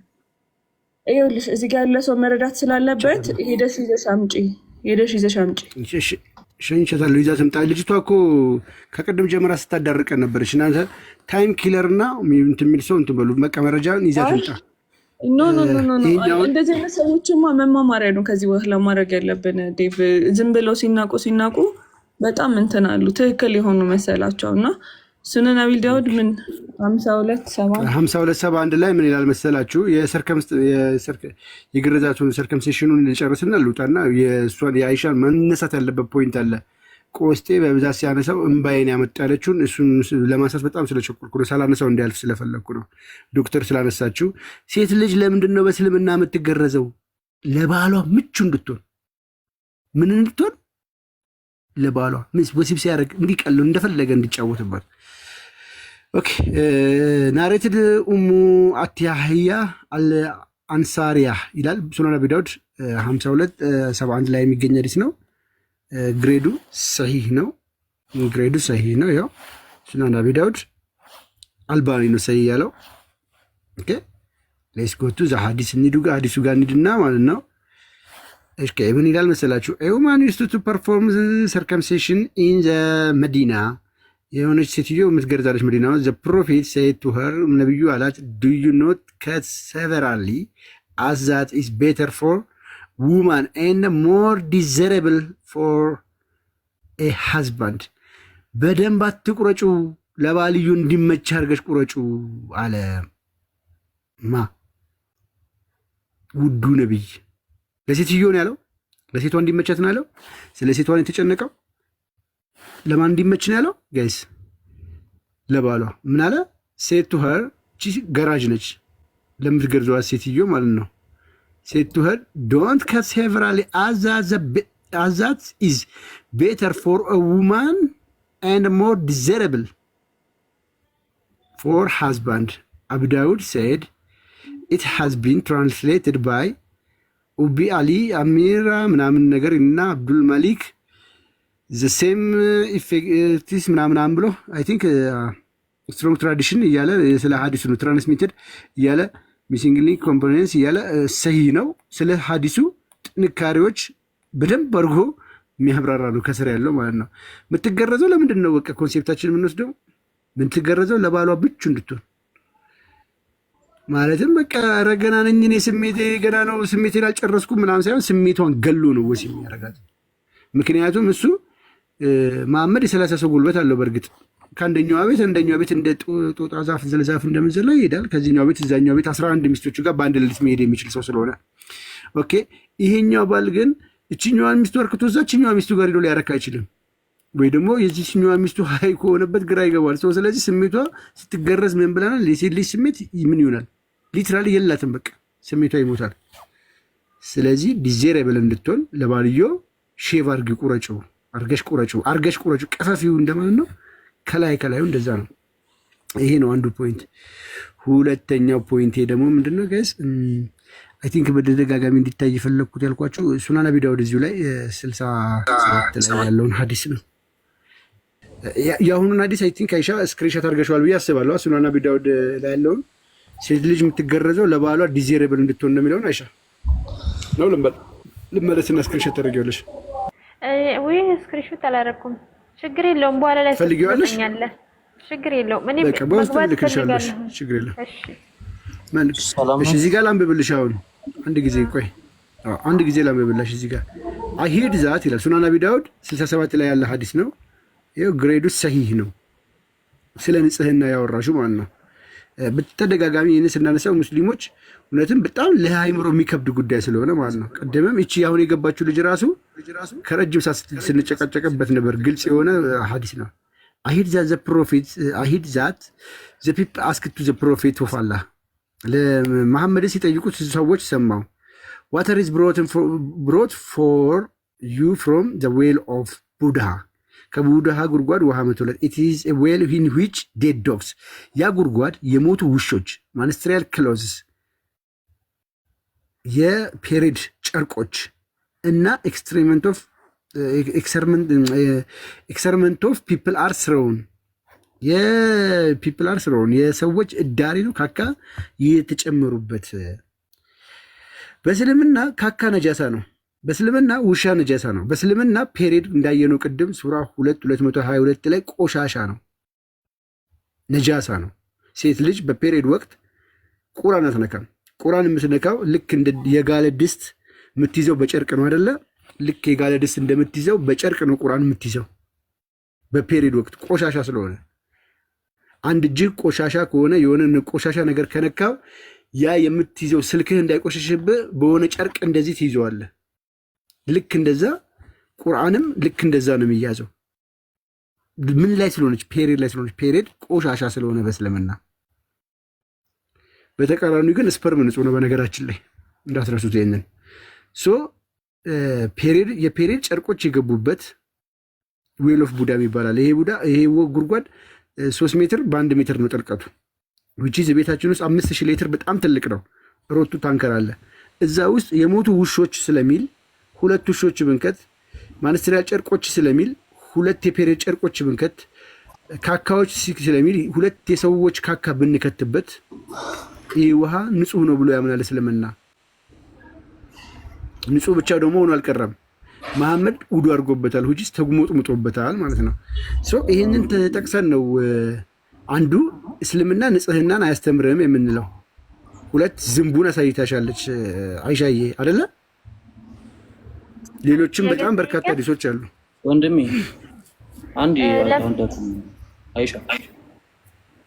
ይኸውልሽ እዚህ ጋር ያለ ሰው መረዳት ስላለበት ሄደሽ ይዘሽ አምጪ። ሸኝቻታለሁ፣ ይዛ ትምጣ። ልጅቷ እኮ ከቅድም ጀምራ ስታዳርቀን ነበረች። እናንተ ታይም ኪለር እና እንትን የሚል ሰው እንትን በሉ መረጃን ይዛ ትምጣ። ኖ እንደዚህ አይነት ሰዎችማ መማማሪያ ነው ከዚህ በኋላ ማድረግ ያለብን። ዴቭ ዝም ብለው ሲናቁ በጣም እንትን አሉ ትክክል የሆኑ መሰላቸው እና ሱነን አቢ ዳውድ ምን 5271 ላይ ምን ይላል መሰላችሁ? የግርዛቱን ሰርከምሴሽኑን ጨርስና ልውጣና የእሷን የአይሻን መነሳት ያለበት ፖይንት አለ። ቆስጤ በብዛት ሲያነሳው እምባዬን ያመጣለችውን እሱን ለማንሳት በጣም ስለቸኮልኩ ነው። ሳላነሳው እንዲያልፍ ስለፈለግኩ ነው። ዶክተር ስላነሳችው ሴት ልጅ ለምንድን ነው በእስልምና የምትገረዘው? ለባሏ ምቹ እንድትሆን። ምን እንድትሆን? ለባሏ ወሲብ ሲያደርግ እንዲቀለው እንደፈለገ እንዲጫወትባት። ኦኬ ናሬትድ ኡሙ አትያህያ አልአንሳሪያ ይላል ሱነን አቢ ዳውድ 5271 ላይ የሚገኝ ሐዲስ ነው። ግሬዱ ሰሂህ ነው። ያው ሱነን አቢ ዳውድ አልባኒ ነው ሰሂህ ያለው። ኦኬ ሌትስ ጎ ቱ ዘ ሐዲስ ሐዲሱ ጋር እንሂድና ማለት ነው። እሺ ምን ይላል መሰላችሁ? ኤ ውማን ዩዝድ ቱ ፐርፎርም ሰርከምሴሽን ኢን ዘ መዲና የሆነች ሴትዮ የምትገርዛለች መዲና። ዘ ፕሮፌት ሴድ ቱ ሄር ነቢዩ አላት ዱ ዩ ኖት ከት ሰቨራሊ አዝ ዛት ኢዝ ቤተር ፎር ውማን ኤንድ ሞር ዲዘረብል ፎር ኤ ሃዝባንድ። በደንብ አትቁረጩ፣ ለባልዩ እንዲመች አድርገሽ ቁረጩ አለ ማ ውዱ ነቢይ። ለሴትዮን ያለው ለሴቷ እንዲመቻት ነው ያለው። ስለ ሴቷን የተጨነቀው ለማን እንዲመች ነው ያለው? ጋይስ ለባሏ ምን አለ? ሴት ቱ ሄር ገራጅ ነች ለምትገርዘዋት ሴትዮ ማለት ነው። ሴት ቱ ሄር ዶንት ከት ሴቨራሊ አዛት ኢዝ ቤተር ፎር አ ውማን ኤንድ ሞር ዲዘረብል ፎር ሃዝባንድ። አቡ ዳውድ ሴድ ኢት ሃዝ ቢን ትራንስሌትድ ባይ ኡቢ አሊ አሚራ ምናምን ነገር እና አብዱል መሊክ ዘሴም ኢፌክቲስ ምናምን ብሎ አይ ቲንክ ስትሮንግ ትራዲሽን እያለ ስለ ሀዲሱ ነው ትራንስሚትድ እያለ ሚሲንግሊ ኮምፖኔንትስ እያለ ሰሂህ ነው። ስለ ሀዲሱ ጥንካሬዎች በደንብ አድርጎ የሚያብራራ ነው ከስር ያለው ማለት ነው። የምትገረዘው ለምንድን ነው? በቃ ኮንሴፕታችን የምንወስደው የምትገረዘው ለባሏ ብቹ እንድትሆን ማለትም በቃ ረገና ነኝ እኔ ስሜቴ ገና ነው ስሜቴን አልጨረስኩም ምናምን ሳይሆን ስሜቷን ገሎ ነው ወሲብ የሚያደርጋት። ምክንያቱም እሱ መሐመድ የ30 ሰው ጉልበት አለው። በእርግጥ ከአንደኛዋ ቤት አንደኛዋ ቤት እንደ ጦጣ ዛፍ ዘለዛፍ እንደምንዘለው ይሄዳል። ከዚህኛው ቤት እዛኛው ቤት 11 ሚስቶቹ ጋር በአንድ ሌሊት መሄድ የሚችል ሰው ስለሆነ ኦኬ። ይሄኛው ባል ግን እችኛዋን ሚስቱ አርክቶ እዛችኛዋ ሚስቱ ጋር ሄዶ ሊያረካ አይችልም። ወይ ደግሞ የዚህኛዋ ሚስቱ ሀይ ከሆነበት ግራ ይገባል ሰው። ስለዚህ ስሜቷ ስትገረዝ ምን ብለናል? የሴት ልጅ ስሜት ምን ይሆናል? ሊትራሊ የላትም። በቃ ስሜቷ ይሞታል። ስለዚህ ዲዜሬብል እንድትሆን ለባልዮ ሼቭ አርጊ ቁረጭው፣ አርገሽ ቁረጭው ቀፈፊው እንደማለት ነው። ከላዩ እንደዛ ነው። ይሄ ነው አንዱ ፖይንት። ሁለተኛው ፖይንት ደግሞ ምንድነው ጋይስ? አይ ቲንክ በተደጋጋሚ እንዲታይ የፈለግኩት ያልኳቸው ሱነን አቢ ዳውድ እዚሁ ላይ 67 ላይ ያለውን ሐዲስ ነው። የአሁኑን ሐዲስ አይ ቲንክ አይሻ ስክሪንሾት አድርገሽዋል ብዬ አስባለሁ። ሱነን አቢ ዳውድ ላይ ያለውን ሴት ልጅ የምትገረዘው ለባሏ ዲዜሬብል እንድትሆን ነው የሚለውን አይሻ ነው ልመለስና ስክሪንሾት ታደርጊዋለሽ ወይ? ስክሪንሾት አላደረኩም። ችግር የለውም። በኋላ ላይ ትፈልጊዋለሽ። ችግር የለውም። እኔ መግባት ትፈልጋለሽ። ችግር የለውም። እሺ እዚህ ጋር ላንብብልሽ። አሁን አንድ ጊዜ ቆይ፣ አንድ ጊዜ ላንብብልሽ። እዚህ ጋር አሂድ ዛት ይላል ሱነን አቢ ዳውድ 67 ላይ ያለ ሐዲስ ነው። ይኸው ግሬዱ ሰሂህ ነው። ስለ ንጽህና ያወራሹ ማለት ነው። በተደጋጋሚ ይህን ስናነሳው ሙስሊሞች እውነትም በጣም ለአይምሮ የሚከብድ ጉዳይ ስለሆነ ማለት ነው። ቀደምም እቺ አሁን የገባችው ልጅ ራሱ ከረጅም ሰዓት ስንጨቃጨቅበት ነበር። ግልጽ የሆነ ሐዲስ ነው። አሂድ ዛት ዘ ፕሮፌት አሂድ ዛት ዘ ፒፕል አስክድ ቱ ዘ ፕሮፌት ኦፍ አላህ ለመሐመድ ሲጠይቁት ሰዎች ሰማው። ዋተር ኢዝ ብሮት ፎር ዩ ፍሮም ዘ ዌል ኦፍ ቡድሃ ከቡድሃ ጉድጓድ ውሃ መቶለት። ኢት ኢዝ ኤ ዌል ኢን ዊች ዴድ ዶግስ ያ ጉድጓድ የሞቱ ውሾች ማንስትሪያል ክሎዝስ የፔሬድ ጨርቆች እና ኤክሰርመንት ኦፍ ፒፕል አር ስሮውን የፒፕል አር ስሮውን የሰዎች እዳሪ ነው ካካ የተጨመሩበት። በእስልምና ካካ ነጃሳ ነው። በእስልምና ውሻ ነጃሳ ነው። በእስልምና ፔሬድ እንዳየነው ቅድም ሱራ 222 ላይ ቆሻሻ ነው፣ ነጃሳ ነው። ሴት ልጅ በፔሬድ ወቅት ቁራን አትነካም። ቁራን የምትነካው ልክ እንደ የጋለ ድስት የምትይዘው በጨርቅ ነው አይደለ? ልክ የጋለ ድስት እንደምትይዘው በጨርቅ ነው ቁራን የምትይዘው በፔሬድ ወቅት ቆሻሻ ስለሆነ። አንድ እጅህ ቆሻሻ ከሆነ የሆነ ቆሻሻ ነገር ከነካው ያ የምትይዘው ስልክህ እንዳይቆሸሽብህ በሆነ ጨርቅ እንደዚህ ትይዘዋለህ። ልክ እንደዛ ቁርአንም ልክ እንደዛ ነው የሚያዘው። ምን ላይ ስለሆነች? ፔሪድ ላይ ስለሆነች። ፔሪድ ቆሻሻ ስለሆነ በእስልምና። በተቃራኒው ግን ስፐርም ንጹህ ነው። በነገራችን ላይ እንዳትረሱት ይሄንን። ሶ ፔሪድ የፔሪድ ጨርቆች የገቡበት ዌል ኦፍ ቡዳ ይባላል። ይሄ ጉድጓድ 3 ሜትር በ1 ሜትር ነው ጥልቀቱ። ውጪ ቤታችን ውስጥ 5000 ሊትር በጣም ትልቅ ነው። ሮቱ ታንከር አለ እዛ ውስጥ። የሞቱ ውሾች ስለሚል 2 ውሾች ብንከት፣ ማንስትሪያል ጨርቆች ስለሚል 2 የፔሪድ ጨርቆች ብንከት፣ ካካዎች ስለሚል 2 የሰዎች ካካ ብንከትበት ይህ ውሃ ንጹህ ነው ብሎ ያምናል እስልምና። ንጹህ ብቻ ደግሞ ሆኖ አልቀረም። መሐመድ ውዱ አድርጎበታል፣ ሁጂስ ተጉሞጥሙጦበታል ማለት ነው። ይህንን ተጠቅሰን ነው አንዱ እስልምና ንጽህናን አያስተምርም የምንለው። 2 ዝንቡን አሳይታሻለች አይሻዬ አይደለ? ሌሎችም በጣም በርካታ ዲሶች አሉ። ወንድሜ አንድ አይሻ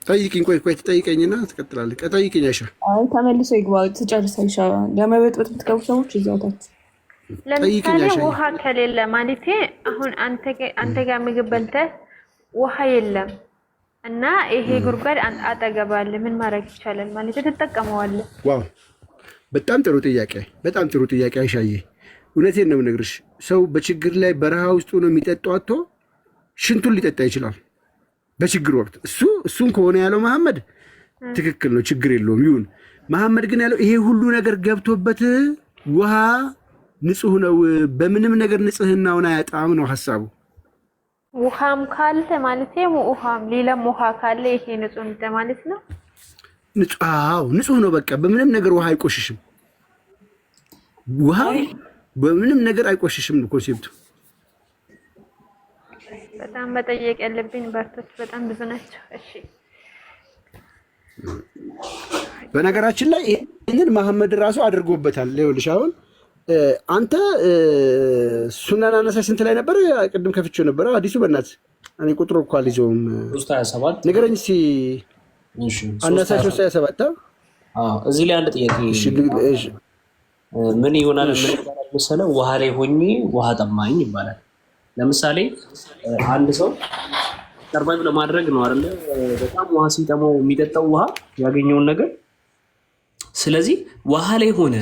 ጠይቅኝ። ቆይ ትጠይቀኝና ትቀጥላለህ። ጠይቅኝ አይሻ። ተመልሶ ይግባ ትጨርስ አይሻ። ለመበጥበጥ የምትገቡ ሰዎች ይዛውታች። ለምሳሌ ውሃ ከሌለ ማለቴ አሁን አንተ ጋር ምግብ በልተህ ውሃ የለም እና ይሄ ጉድጓድ አጠገብ አለ፣ ምን ማድረግ ይቻላል? ማለት ትጠቀመዋለህ? ዋው በጣም ጥሩ ጥያቄ አይሻዬ። እውነቴን ነው የምነግርሽ። ሰው በችግር ላይ በረሃ ውስጥ ነው የሚጠጣው አጥቶ ሽንቱን ሊጠጣ ይችላል በችግር ወቅት። እሱን ከሆነ ያለው መሐመድ ትክክል ነው፣ ችግር የለውም ይሁን። መሐመድ ግን ያለው ይሄ ሁሉ ነገር ገብቶበት ውሃ ንጹህ ነው፣ በምንም ነገር ንጽህናውን አያጣም ነው ሀሳቡ። ውሃም ካለ ማለት ውሃም ሌላም ውሃ ካለ ይሄ ንጹህ ነው ማለት ነው። ንጹህ ነው በቃ በምንም ነገር ውሃ አይቆሽሽም። ውሃ በምንም ነገር አይቆሽሽም ነው ኮንሴፕቱ። በጣም መጠየቅ ያለብኝ ባርቶች በጣም ብዙ ናቸው። እሺ በነገራችን ላይ ይህንን መሐመድ ራሱ አድርጎበታል። ይኸውልሽ አሁን አንተ ሱናን አነሳሽ ስንት ላይ ነበር? ቅድም ከፍቼው ነበር አዲሱ። በእናትህ እኔ ቁጥሩ እኮ አልይዘውም። 327 ንገረኝ እስኪ። አነሳሽ 327። እዚህ ላይ አንድ ጥያቄ ምን ይሆናል መሰለህ? ውሃ ላይ ሆኜ ውሃ ጠማኝ ይባላል። ለምሳሌ አንድ ሰው ሰርቫይቭ ለማድረግ ነው አይደለ? በጣም ውሃ ሲጠማው የሚጠጣው ውሃ ያገኘውን ነገር። ስለዚህ ውሃ ላይ ሆነ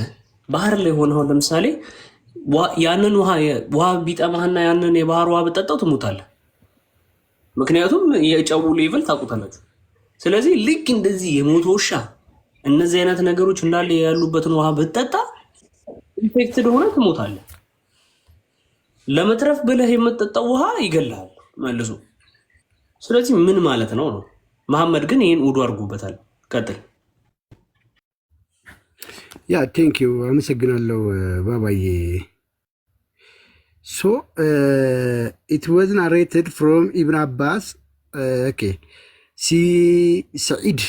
ባህር ላይ ሆነ አሁን ለምሳሌ ያንን ውሃ ቢጠማህና ያንን የባህር ውሃ ብጠጣው ትሞታለህ። ምክንያቱም የጨው ሌቭል ታውቁታላችሁ። ስለዚህ ልክ እንደዚህ የሞተ ውሻ እነዚህ አይነት ነገሮች እንዳለ ያሉበትን ውሃ ብትጠጣ ኢንፌክትድ ሆነ ትሞታለህ። ለመትረፍ ብለህ የምትጠጣው ውሃ ይገላል መልሶ። ስለዚህ ምን ማለት ነው? መሐመድ ግን ይህን ውዱ አድርጎበታል። ቀጥል። ያ ቴንክ ዩ አመሰግናለሁ ባባዬ። ሶ ኢት ዋዝ ናሬትድ ፍሮም ኢብን አባስ ኦኬ ሰዒድ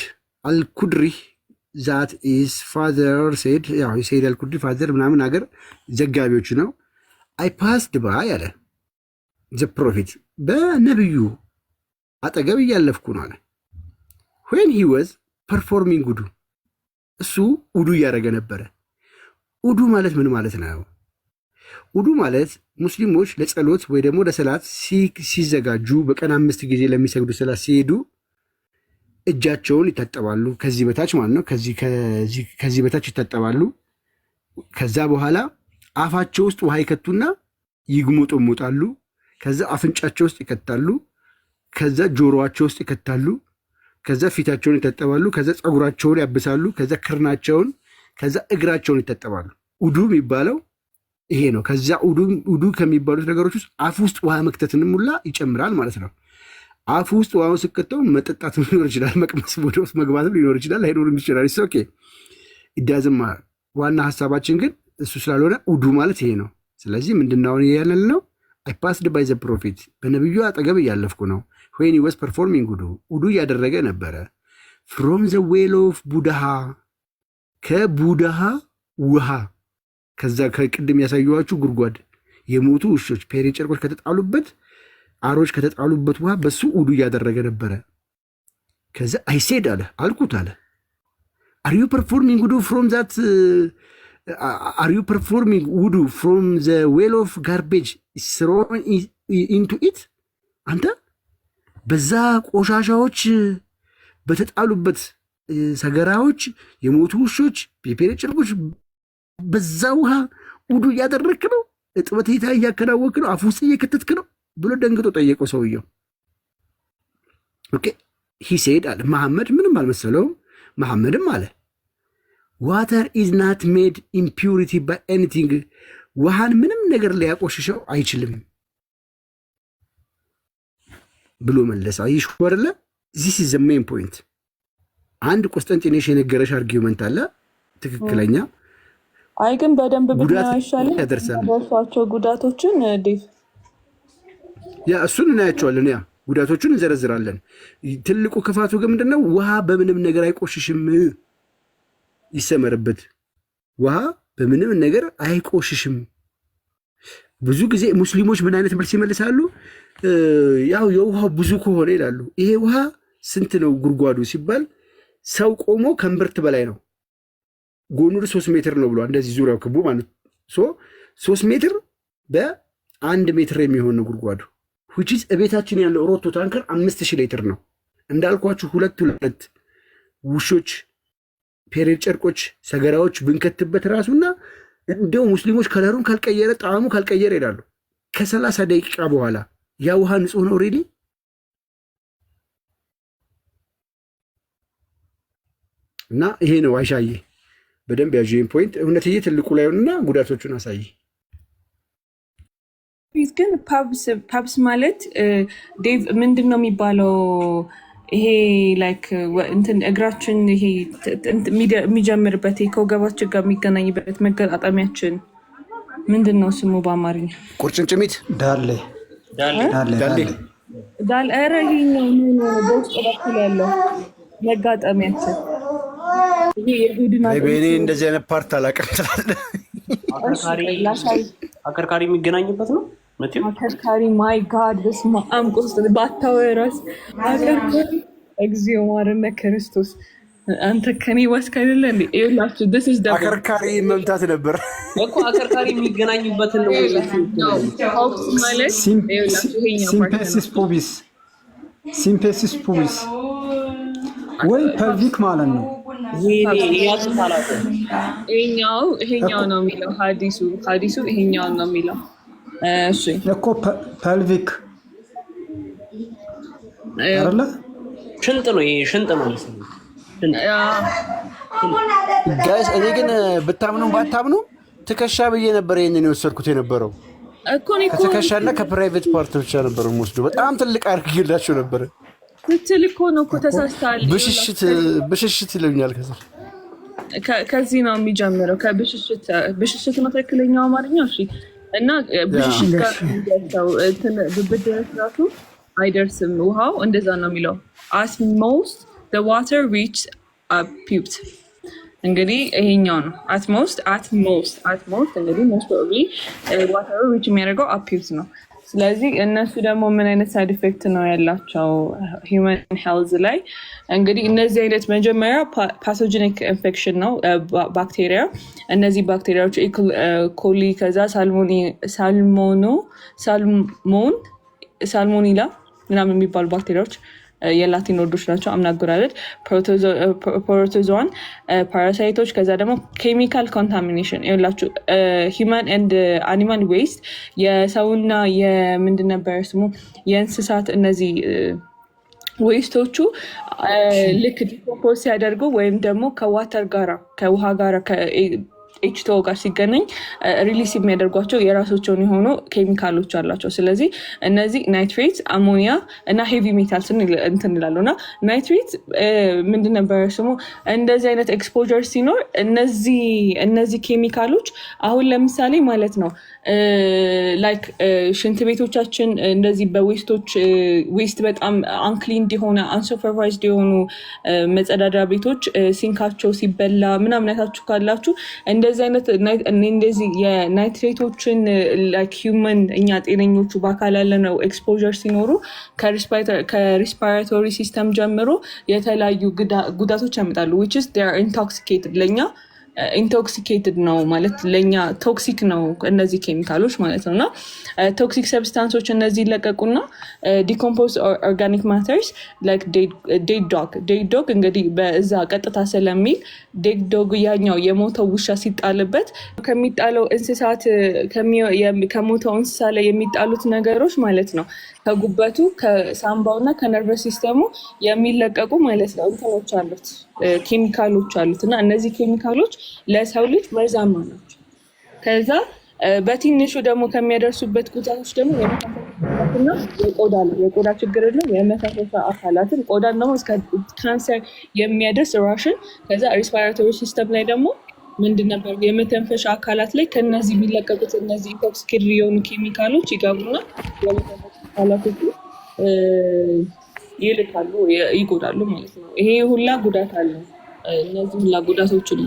አልኩድሪ ዛት ኢዝ ፋዘር ሴድ ሰዒድ አልኩድሪ ፋዘር ምናምን ሀገር ዘጋቢዎች ነው። አይ ፓስድ ባይ አለ ዘ ፕሮፊት በነቢዩ አጠገብ እያለፍኩ ነው አለ። ዌን ሂ ዋዝ ፐርፎርሚንግ ውዱ እሱ ውዱ እያደረገ ነበረ። ውዱ ማለት ምን ማለት ነው? ውዱ ማለት ሙስሊሞች ለጸሎት ወይ ደግሞ ለሰላት ሲዘጋጁ በቀን 5 ጊዜ ለሚሰግዱ ሰላት ሲሄዱ እጃቸውን ይታጠባሉ። ከዚህ በታች ማለት ነው። ከዚህ በታች ይታጠባሉ። ከዛ በኋላ አፋቸው ውስጥ ውሃ ይከቱና ይግሞጠሞጣሉ። ከዛ አፍንጫቸው ውስጥ ይከታሉ። ከዛ ጆሮአቸው ውስጥ ይከታሉ። ከዛ ፊታቸውን ይታጠባሉ። ከዛ ፀጉራቸውን ያብሳሉ። ከዛ ክርናቸውን፣ ከዛ እግራቸውን ይታጠባሉ። ውዱ የሚባለው ይሄ ነው። ከዛ ውዱ ከሚባሉት ነገሮች ውስጥ አፍ ውስጥ ውሃ መክተትንም ሁላ ይጨምራል ማለት ነው። አፍ ውስጥ ውሃውን ስከተው መጠጣት ሊኖር ይችላል፣ መቅመስ ወደ ውስጥ መግባትም ሊኖር ይችላል፣ ላይኖርም ይችላል። ኦኬ ኢዳዝማ ዋና ሀሳባችን ግን እሱ ስላልሆነ ውዱ ማለት ይሄ ነው። ስለዚህ ምንድናውን ያለል ነው? አይ ፓስድ ባይ ዘ ፕሮፊት በነቢዩ አጠገብ እያለፍኩ ነው። ዌን ሂ ዋዝ ፐርፎርሚንግ ውዱ እያደረገ ነበረ። ፍሮም ዘ ዌል ኦፍ ቡድሃ ከቡድሃ ውሃ ከዛ ከቅድም ያሳየኋችሁ ጉድጓድ የሞቱ ውሾች ፔሬ ጨርቆች ከተጣሉበት አሮች ከተጣሉበት ውሃ በሱ ውዱ እያደረገ ነበረ። ከዛ አይ ሴድ አለ አልኩት አለ አር ዩ ፐርፎርሚንግ ውዱ ፍሮም ዛት አር ዩ ፐርፎርሚንግ ውዱ ፍሮም ዘ ዌል ኦፍ ጋርቤጅ ስሮን ኢንቱ ኢት አንተ በዛ ቆሻሻዎች በተጣሉበት ሰገራዎች የሞቱ ውሾች የፔሬ ጭልቦች በዛ ውሃ ውዱ እያደረክ ነው እጥበት እያከናወክ ነው አፍ ውስጥ እየከተትክ ነው ብሎ ደንግጦ ጠየቀው ሰውየው። ኦኬ ሂ ሴድ አለ መሐመድ ምንም አልመሰለውም። መሐመድም አለ ዋተር ኢዝ ናት ሜድ ኢምፒውሪቲ ባይ ኤኒቲንግ ውሃን ምንም ነገር ሊያቆሽሸው አይችልም ብሎ መለሰ። አይሽ ወርለ ዚስ ኢዝ ዘ ሜን ፖይንት። አንድ ቆስጠንጢኔሽ የነገረሽ አርጊውመንት አለ ትክክለኛ። አይ ግን በደንብ ብናየው አይሻልም? ያደርሳቸው ጉዳቶችን ዴቭ ያ እሱን እናያቸዋለን። ያ ጉዳቶቹን እንዘረዝራለን። ትልቁ ክፋቱ ግን ምንድነው? ውሃ በምንም ነገር አይቆሽሽም። ይሰመርበት። ውሃ በምንም ነገር አይቆሽሽም። ብዙ ጊዜ ሙስሊሞች ምን አይነት መልስ ይመልሳሉ? ያው የውሃው ብዙ ከሆነ ይላሉ። ይሄ ውሃ ስንት ነው ጉድጓዱ ሲባል ሰው ቆሞ ከእምብርት በላይ ነው። ጎኑ 3 ሜትር ነው ብሏል። እንደዚህ ዙሪያው ክቡ ማለት 3 ሜትር በ1 ሜትር የሚሆን ነው ጉድጓዱ። which is እቤታችን ያለው ሮቶ ታንከር 5000 ሊትር ነው። እንዳልኳችሁ ሁለት ውሾች ፔሬድ ጨርቆች ሰገራዎች ብንከትበት ራሱና እንደው ሙስሊሞች ከለሩን ካልቀየረ ጣዕሙ ካልቀየረ ይላሉ። ከ30 ደቂቃ በኋላ ያ ውሃ ንጹህ ነው ሬዲ። እና ይሄ ነው አይሻዬ በደንብ ያዥን ፖይንት እውነትዬ ትልቁ ላይ ሆነና ጉዳቶቹን አሳይ። ግን ፓብስ ማለት ዴቭ ምንድነው የሚባለው? ይሄ ላይክ እንትን እግራችን ይሄ የሚጀምርበት ከወገባችን ጋር የሚገናኝበት መገጣጠሚያችን ምንድነው ስሙ በአማርኛ? ቁርጭምጭሚት ዳሌ ኧረ ይሄኛው ነው በውስጥ በኩል ያለው መጋጠሚያችን። በእኔ እንደዚህ አይነት ፓርት አላውቅም ትላለህ። አከርካሪ የሚገናኝበት ነው። አከርካሪ ማይ ጋድ በስመ አብ ቁስጥ ባታወራስ አከርካሪ እግዚኦ ማረነ ክርስቶስ አንተ ከኔ ዋስ ካይደለ እንዴ ይላችሁ this is the አከርካሪ መምታት ነበር እኮ አከርካሪ የሚገናኝበት ነው ማለት ሲምፔሲስ ፑቢስ ወይ ፐልቪክ ማለት ነው። ይሄኛው ነው የሚለው ሀዲሱ ይሄኛው ነው የሚለው። እሺ እኮ ፐልቪክ አይደለ? ሽንጥ ነው ይሄ ሽንጥ ነው። ጋይስ እኔ ግን ብታምኑ ባታምኑ ትከሻ ብዬ ነበር ይሄንን የወሰድኩት የነበረው እኮ ነው። ከትከሻና ከፕራይቬት ፓርት ብቻ ነበር የምወስደው። በጣም ትልቅ አድርጌላቸው ነበር። ትልቅ ነው እኮ ተሳስተሃል። ብሽሽት ይለኛል። ከዚህ ነው የሚጀምረው ብሽሽት ነው ትክክለኛው አማርኛ። እሺ እና ብሽሽት ጋር ብብት ድረስ ራሱ አይደርስም ውሃው። እንደዛ ነው የሚለው at most the water reach up pubes። እንግዲህ ይሄኛው ነው at most እንግዲህ most probably water reach የሚያደርገው up pubes ነው። ስለዚህ እነሱ ደግሞ ምን አይነት ሳይድ ኢፌክት ነው ያላቸው ሂውመን ሄልዝ ላይ? እንግዲህ እነዚህ አይነት መጀመሪያ ፓቶጀኒክ ኢንፌክሽን ነው ባክቴሪያ። እነዚህ ባክቴሪያዎች ኮሊ ከዛ ሳልሞኒላ ምናምን የሚባሉ ባክቴሪያዎች የላቲን ወርዶች ናቸው። አምናጎራለድ ፕሮቶዞዋን ፓራሳይቶች ከዛ ደግሞ ኬሚካል ኮንታሚኔሽን ይላችሁ ሂውማን ኤንድ አኒማል ዌስት የሰውና የምንድን ነበር ስሙ የእንስሳት እነዚህ ዌስቶቹ ልክ ዲኮምፖዝ ሲያደርጉ ወይም ደግሞ ከዋተር ጋራ ከውሃ ጋራ ኤችቶ ጋር ሲገናኝ ሪሊስ የሚያደርጓቸው የራሳቸውን የሆኑ ኬሚካሎች አላቸው። ስለዚህ እነዚህ ናይትሬት፣ አሞኒያ እና ሄቪ ሜታልስ እንትን ይላሉ። እና ናይትሬት ምንድን ነበር ስሙ እንደዚህ አይነት ኤክስፖዠር ሲኖር እነዚህ ኬሚካሎች አሁን ለምሳሌ ማለት ነው ላይክ ሽንት ቤቶቻችን እንደዚህ በዌስቶች ዌስት በጣም አንክሊንድ የሆነ አንሱፐርቫይዝድ የሆኑ መጸዳዳ ቤቶች ሲንካቸው ሲበላ ምናምነታችሁ ካላችሁ እንደዚህ እንደዚህ አይነት እንደዚህ የናይትሬቶችን ላይክ ሂውመን እኛ ጤነኞቹ በአካል ያለነው ኤክስፖዠር ሲኖሩ ከሪስፓራቶሪ ሲስተም ጀምሮ የተለያዩ ጉዳቶች ያመጣሉ። which is they are intoxicated ለኛ ኢንቶክሲኬትድ ነው ማለት ለኛ ቶክሲክ ነው እነዚህ ኬሚካሎች ማለት ነውና ቶክሲክ ሰብስታንሶች እነዚህ ይለቀቁና ዲኮምፖዝ ኦርጋኒክ ማተርስ ላይክ ዴድ ዶግ እንግዲህ በዛ ቀጥታ ስለሚል ዴድ ዶግ ያኛው የሞተው ውሻ ሲጣልበት ከሚጣለው እንስሳት ከሞተው እንስሳ ላይ የሚጣሉት ነገሮች ማለት ነው ከጉበቱ ከሳምባውና ከነርቨስ ሲስተሙ የሚለቀቁ ማለት ነው እንትኖች አሉት ኬሚካሎች አሉት እና እነዚህ ኬሚካሎች ለሰው ልጅ መርዛማ ናቸው። ከዛ በትንሹ ደግሞ ከሚያደርሱበት ጉዳቶች ደግሞ የቆዳ ችግር ነው። የመተንፈሻ አካላትን ቆዳን ደግሞ እስከ ካንሰር የሚያደርስ ራሽን ከዛ ሪስፓራቶሪ ሲስተም ላይ ደግሞ ምንድን ነበር የመተንፈሻ አካላት ላይ ከነዚህ የሚለቀቁት እነዚህ ኢንቶክሲኬትድ የሆኑ ኬሚካሎች ይገቡና የመተንፈሻ አካላቶቹ ይልካሉ ይጎዳሉ ማለት ነው። ይሄ ሁላ ጉዳት አለው። እነዚህ ሁላ ጉዳቶችን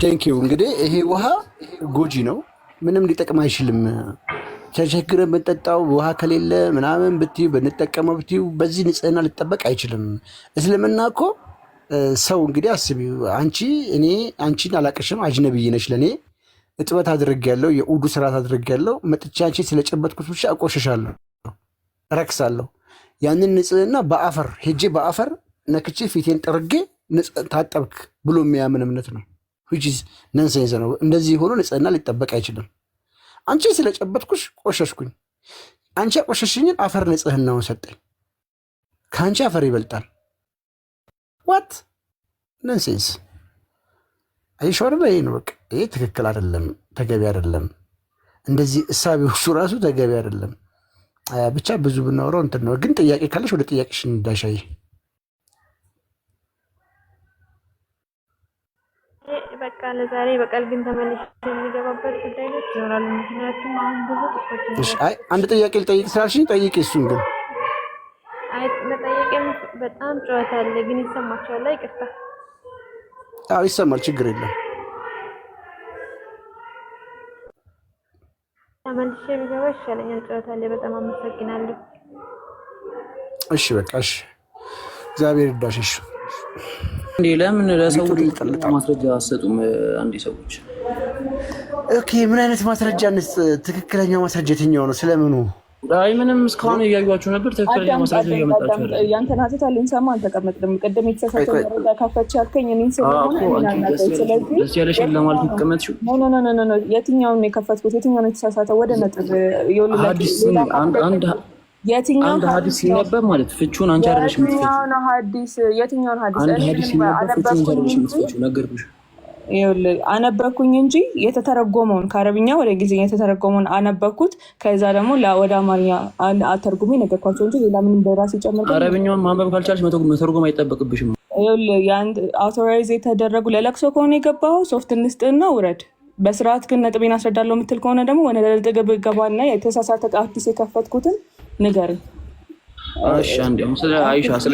ቴንኪው። እንግዲህ ይሄ ውሃ ጎጂ ነው፣ ምንም ሊጠቅም አይችልም። ተቸግረን ብንጠጣው ውሃ ከሌለ ምናምን ብትዩ ብንጠቀመው ብትዩ በዚህ ንጽህና ሊጠበቅ አይችልም። እስልምና እኮ ሰው እንግዲህ አስቢ፣ እኔ አንቺን አላቅሽም፣ አጅነብይ ነሽ ለእኔ እጥበት አድርጌያለሁ፣ የኡዱ ስርዓት አድርጌያለሁ። መጥቼ አንቺን ስለጨበጥኩት ብቻ እቆሸሻለሁ፣ እረክሳለሁ። ያንን ንጽህና በአፈር ሄጄ በአፈር ነክቼ ፊቴን ጠርጌ ታጠብክ ብሎ የሚያምን እምነት ነው። ነንሴንስ ነው። እንደዚህ ሆኖ ንጽህና ሊጠበቅ አይችልም። አንቺ ስለጨበጥኩሽ ቆሸሽኩኝ። አንቺ ያቆሸሽኝን አፈር ንጽህናውን ሰጠኝ። ከአንቺ አፈር ይበልጣል። ዋት ነንሴንስ አይሾር ላይ ነው። በቃ ይሄ ትክክል አይደለም፣ ተገቢ አይደለም። እንደዚህ እሳቤዎቹ ራሱ ተገቢ አይደለም። ብቻ ብዙ ብናወራው እንትን ነው። ግን ጥያቄ ካለሽ ወደ ጥያቄሽ እንዳሻይ። በቃ ለዛሬ በቀል ግን ተመልሼ የሚገባበት ጉዳይ ነው ይኖራል። ምክንያቱም አሁን ብዙ ጥፎች አይ አንድ ጥያቄ ልጠይቅ ስላልሽኝ ጠይቂ። እሱን ግን አይ መጠየቅም በጣም ጨዋታ አለ። ግን ይሰማችኋል? ይቅርታ። አዎ ይሰማል፣ ችግር የለም። ተመልሼ የሚገባ ይሻለኛል። ጨዋታ አለ። በጣም አመሰግናለሁ። እሺ በቃ እሺ፣ እግዚአብሔር ይርዳሽ። ለምን ለሰዎች ማስረጃ አሰጡም? አንዲ ሰዎች ኦኬ፣ ምን አይነት ማስረጃ እንስጥ? ትክክለኛው ማስረጃ የትኛው ነው? ስለምኑ? አይ ምንም እስካሁን እያዩዋችሁ ነበር። ትክክለኛ ማስረጃ እያመጣችሁ ነው። ያንተን ሀተታል እንሰማ አንተቀመጥም። ቀደም የተሳሳተ መረጃ ካፈች ያልከኝ እኔን ስለሆነ ስለዚህ ደስ ያለሽን ለማለት ተቀመጥሽው። ኖ የትኛውን የከፈትኩት? የትኛውን የተሳሳተ? ወደ ነጥብ ይወልላችሁ። አንድ ሀዲስ ሲነበብ ማለት ፍቹን አንቺ አይደለሽ የምትፈቺው። የትኛውን ሀዲስ? አንድ ሀዲስ ሲነበብ ፍቹን አንቺ አይደለሽ የምትፈቺው። ነገርኩሽ። ይኸውልህ አነበብኩኝ እንጂ የተተረጎመውን ከአረብኛ ወደ እንግሊዝኛ የተተረጎመውን አነበብኩት። ከዛ ደግሞ ወደ አማርኛ አተርጉሜ ነገርኳቸው እንጂ ሌላ ምንም በራሴ ጨምር። አረብኛውን ማንበብ ካልቻልሽ መተርጎም አይጠበቅብሽም። ይኸውልህ የአንድ አውቶራይዝ የተደረጉ ለለቅሶ ከሆነ የገባኸው ሶፍት እንስጥና ውረድ። በስርዓት ግን ነጥቤን አስረዳለሁ የምትል ከሆነ ደግሞ ወደ ነጥብ ገባና የተሳሳተ አዲስ የከፈትኩትን ንገርኝ። እሺ አንዴ ስለ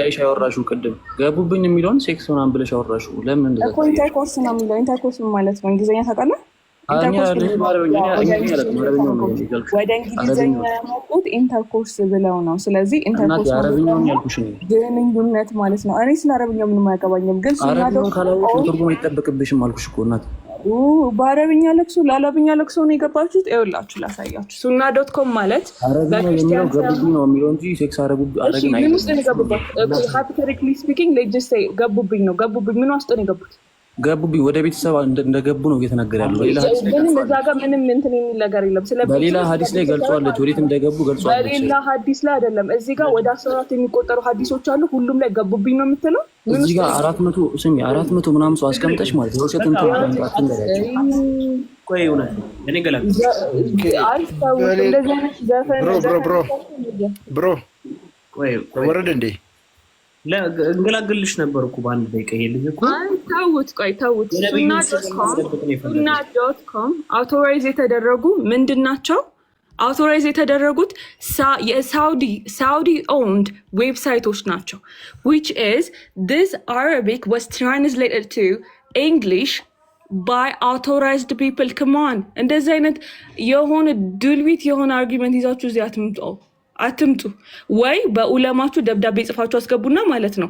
አይሻ ያወራሽው ቅድም ገቡብኝ የሚለውን ሴክስ ምናምን ብለሽ ያወራሽው ለምን እንደዛ? እኮ ኢንተርኮርስ ነው የሚለው። ኢንተርኮርስ ማለት ነው እንግሊዝኛ ታውቃለህ? ወደ እንግሊዝኛ ያመጡት ኢንተርኮርስ ብለው ነው። ስለዚህ ኢንተርኮርስ ግንኙነት ማለት ነው። እኔ ስለ አረብኛው ምንም አያገባኝም፣ ግን አረብኛውን ካላወቅሽ ትርጉም አይጠበቅብሽም አልኩሽ እኮ እናት። በአረብኛ ለቅሶ ለአረብኛ ለቅሶ ነው የገባችሁት። ይኸውላችሁ ላሳያችሁ። ሱና.com ማለት አረብኛ የሚለው ገቡብኝ ነው የሚለው እንጂ ሴክስ አረጉብኝ ምን ውስጥ ነው የገቡበት? ሃይፖቴቲካሊ ስፒኪንግ ሌጅስ ሴይ ገቡብኝ ነው። ገቡብኝ ምን ውስጥ ነው የገቡት? ገቡብኝ ወደ ቤተሰብ እንደገቡ ነው እየተናገረ ያለው። እዛ ጋር ምንም እንትን የሚል ነገር የለም። በሌላ ሀዲስ ላይ ገልጿለች፣ ወዴት እንደገቡ ገልጿለች። በሌላ ሀዲስ ላይ አይደለም። እዚህ ጋር ወደ 14 የሚቆጠሩ ሀዲሶች አሉ። ሁሉም ላይ ገቡብኝ ነው የምትለው። እዚህ ጋር 400 ምናምን ሰው አስቀምጠሽ ማለት ነው። ውሸት እንትን ቆይ እውነት እኔ ገላል ብሮ ቆይ ወረደ እንዴ እንገላግልሽ ነበር እኮ በአንድ ደቂቃ። ይሄ ልጅ እኮ ተውት። ሱና.com አውቶራይዝ የተደረጉ ምንድን ናቸው? አውቶራይዝ የተደረጉት የሳውዲ ኦውንድ ዌብሳይቶች ናቸው። which is this Arabic was translated to English by authorized people. come on እንደዚህ አይነት የሆነ ድልቢት የሆነ አርጊመንት ይዛችሁ እዚህ አትምጡ። ወይ በኡለማችሁ ደብዳቤ ጽፋችሁ አስገቡና ማለት ነው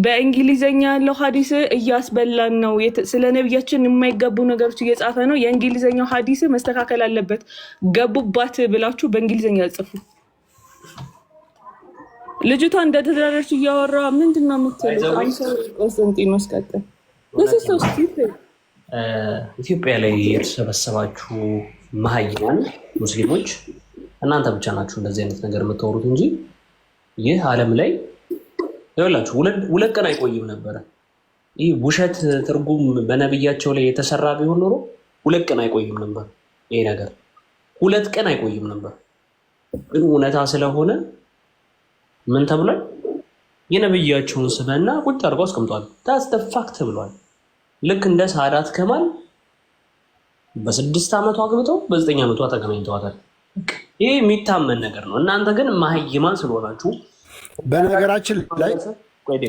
በእንግሊዘኛ ያለው ሐዲስ እያስበላን ነው፣ ስለ ነብያችን የማይገቡ ነገሮች እየጻፈ ነው፣ የእንግሊዘኛው ሐዲስ መስተካከል አለበት ገቡባት ብላችሁ በእንግሊዘኛ ጽፉ። ልጅቷ እንደተደረረች እያወራ ምንድነው የምትሉት? ቆስጠንጢኖስ ቀጥል። ኢትዮጵያ ላይ የተሰበሰባችሁ መሀይማን ሙስሊሞች እናንተ ብቻ ናችሁ እንደዚህ አይነት ነገር የምታወሩት እንጂ ይህ ዓለም ላይ ይኸውላችሁ ሁለት ቀን አይቆይም ነበረ። ይህ ውሸት ትርጉም በነብያቸው ላይ የተሰራ ቢሆን ኖሮ 2 ቀን አይቆይም ነበር። ይሄ ነገር 2 ቀን አይቆይም ነበር። ግን እውነታ ስለሆነ ምን ተብሏል? የነብያቸውን ስብዕና ቁጭ አድርገው አስቀምጧል። ታስ ዘ ፋክት ብሏል። ልክ እንደ ሳዳት ከማል በ6 ዓመቷ አግብተው በ9 ዓመቷ ተገናኝተዋታል። ይሄ የሚታመን ነገር ነው። እናንተ ግን መሀይማን ስለሆናችሁ በነገራችን ላይ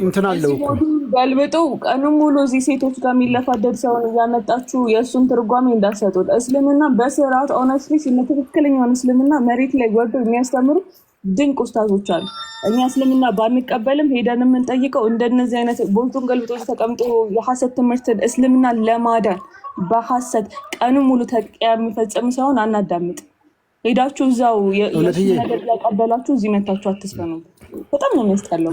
እንትን አለው እኮ ገልብጠው ቀኑን ሙሉ እዚህ ሴቶች ጋር የሚለፋደድ ሰውን እያመጣችሁ የእሱን ትርጓሜ እንዳሰጡት። እስልምና በስርዓት ኦነስትሊ ትክክለኛውን እስልምና መሬት ላይ ወርዶ የሚያስተምሩ ድንቅ ኡስታዞች አሉ። እኛ እስልምና ባንቀበልም ሄደን የምንጠይቀው እንደነዚህ አይነት ቦልቱን ገልብጦች ተቀምጦ የሐሰት ትምህርትን እስልምና ለማዳን በሐሰት ቀኑን ሙሉ ተቂያ የሚፈጽም ሰውን አናዳምጥ። ሄዳችሁ እዛው ነገር ያቀበላችሁ እዚህ መታችሁ አትስፈኑ። በጣም ነው የሚያስጠላው።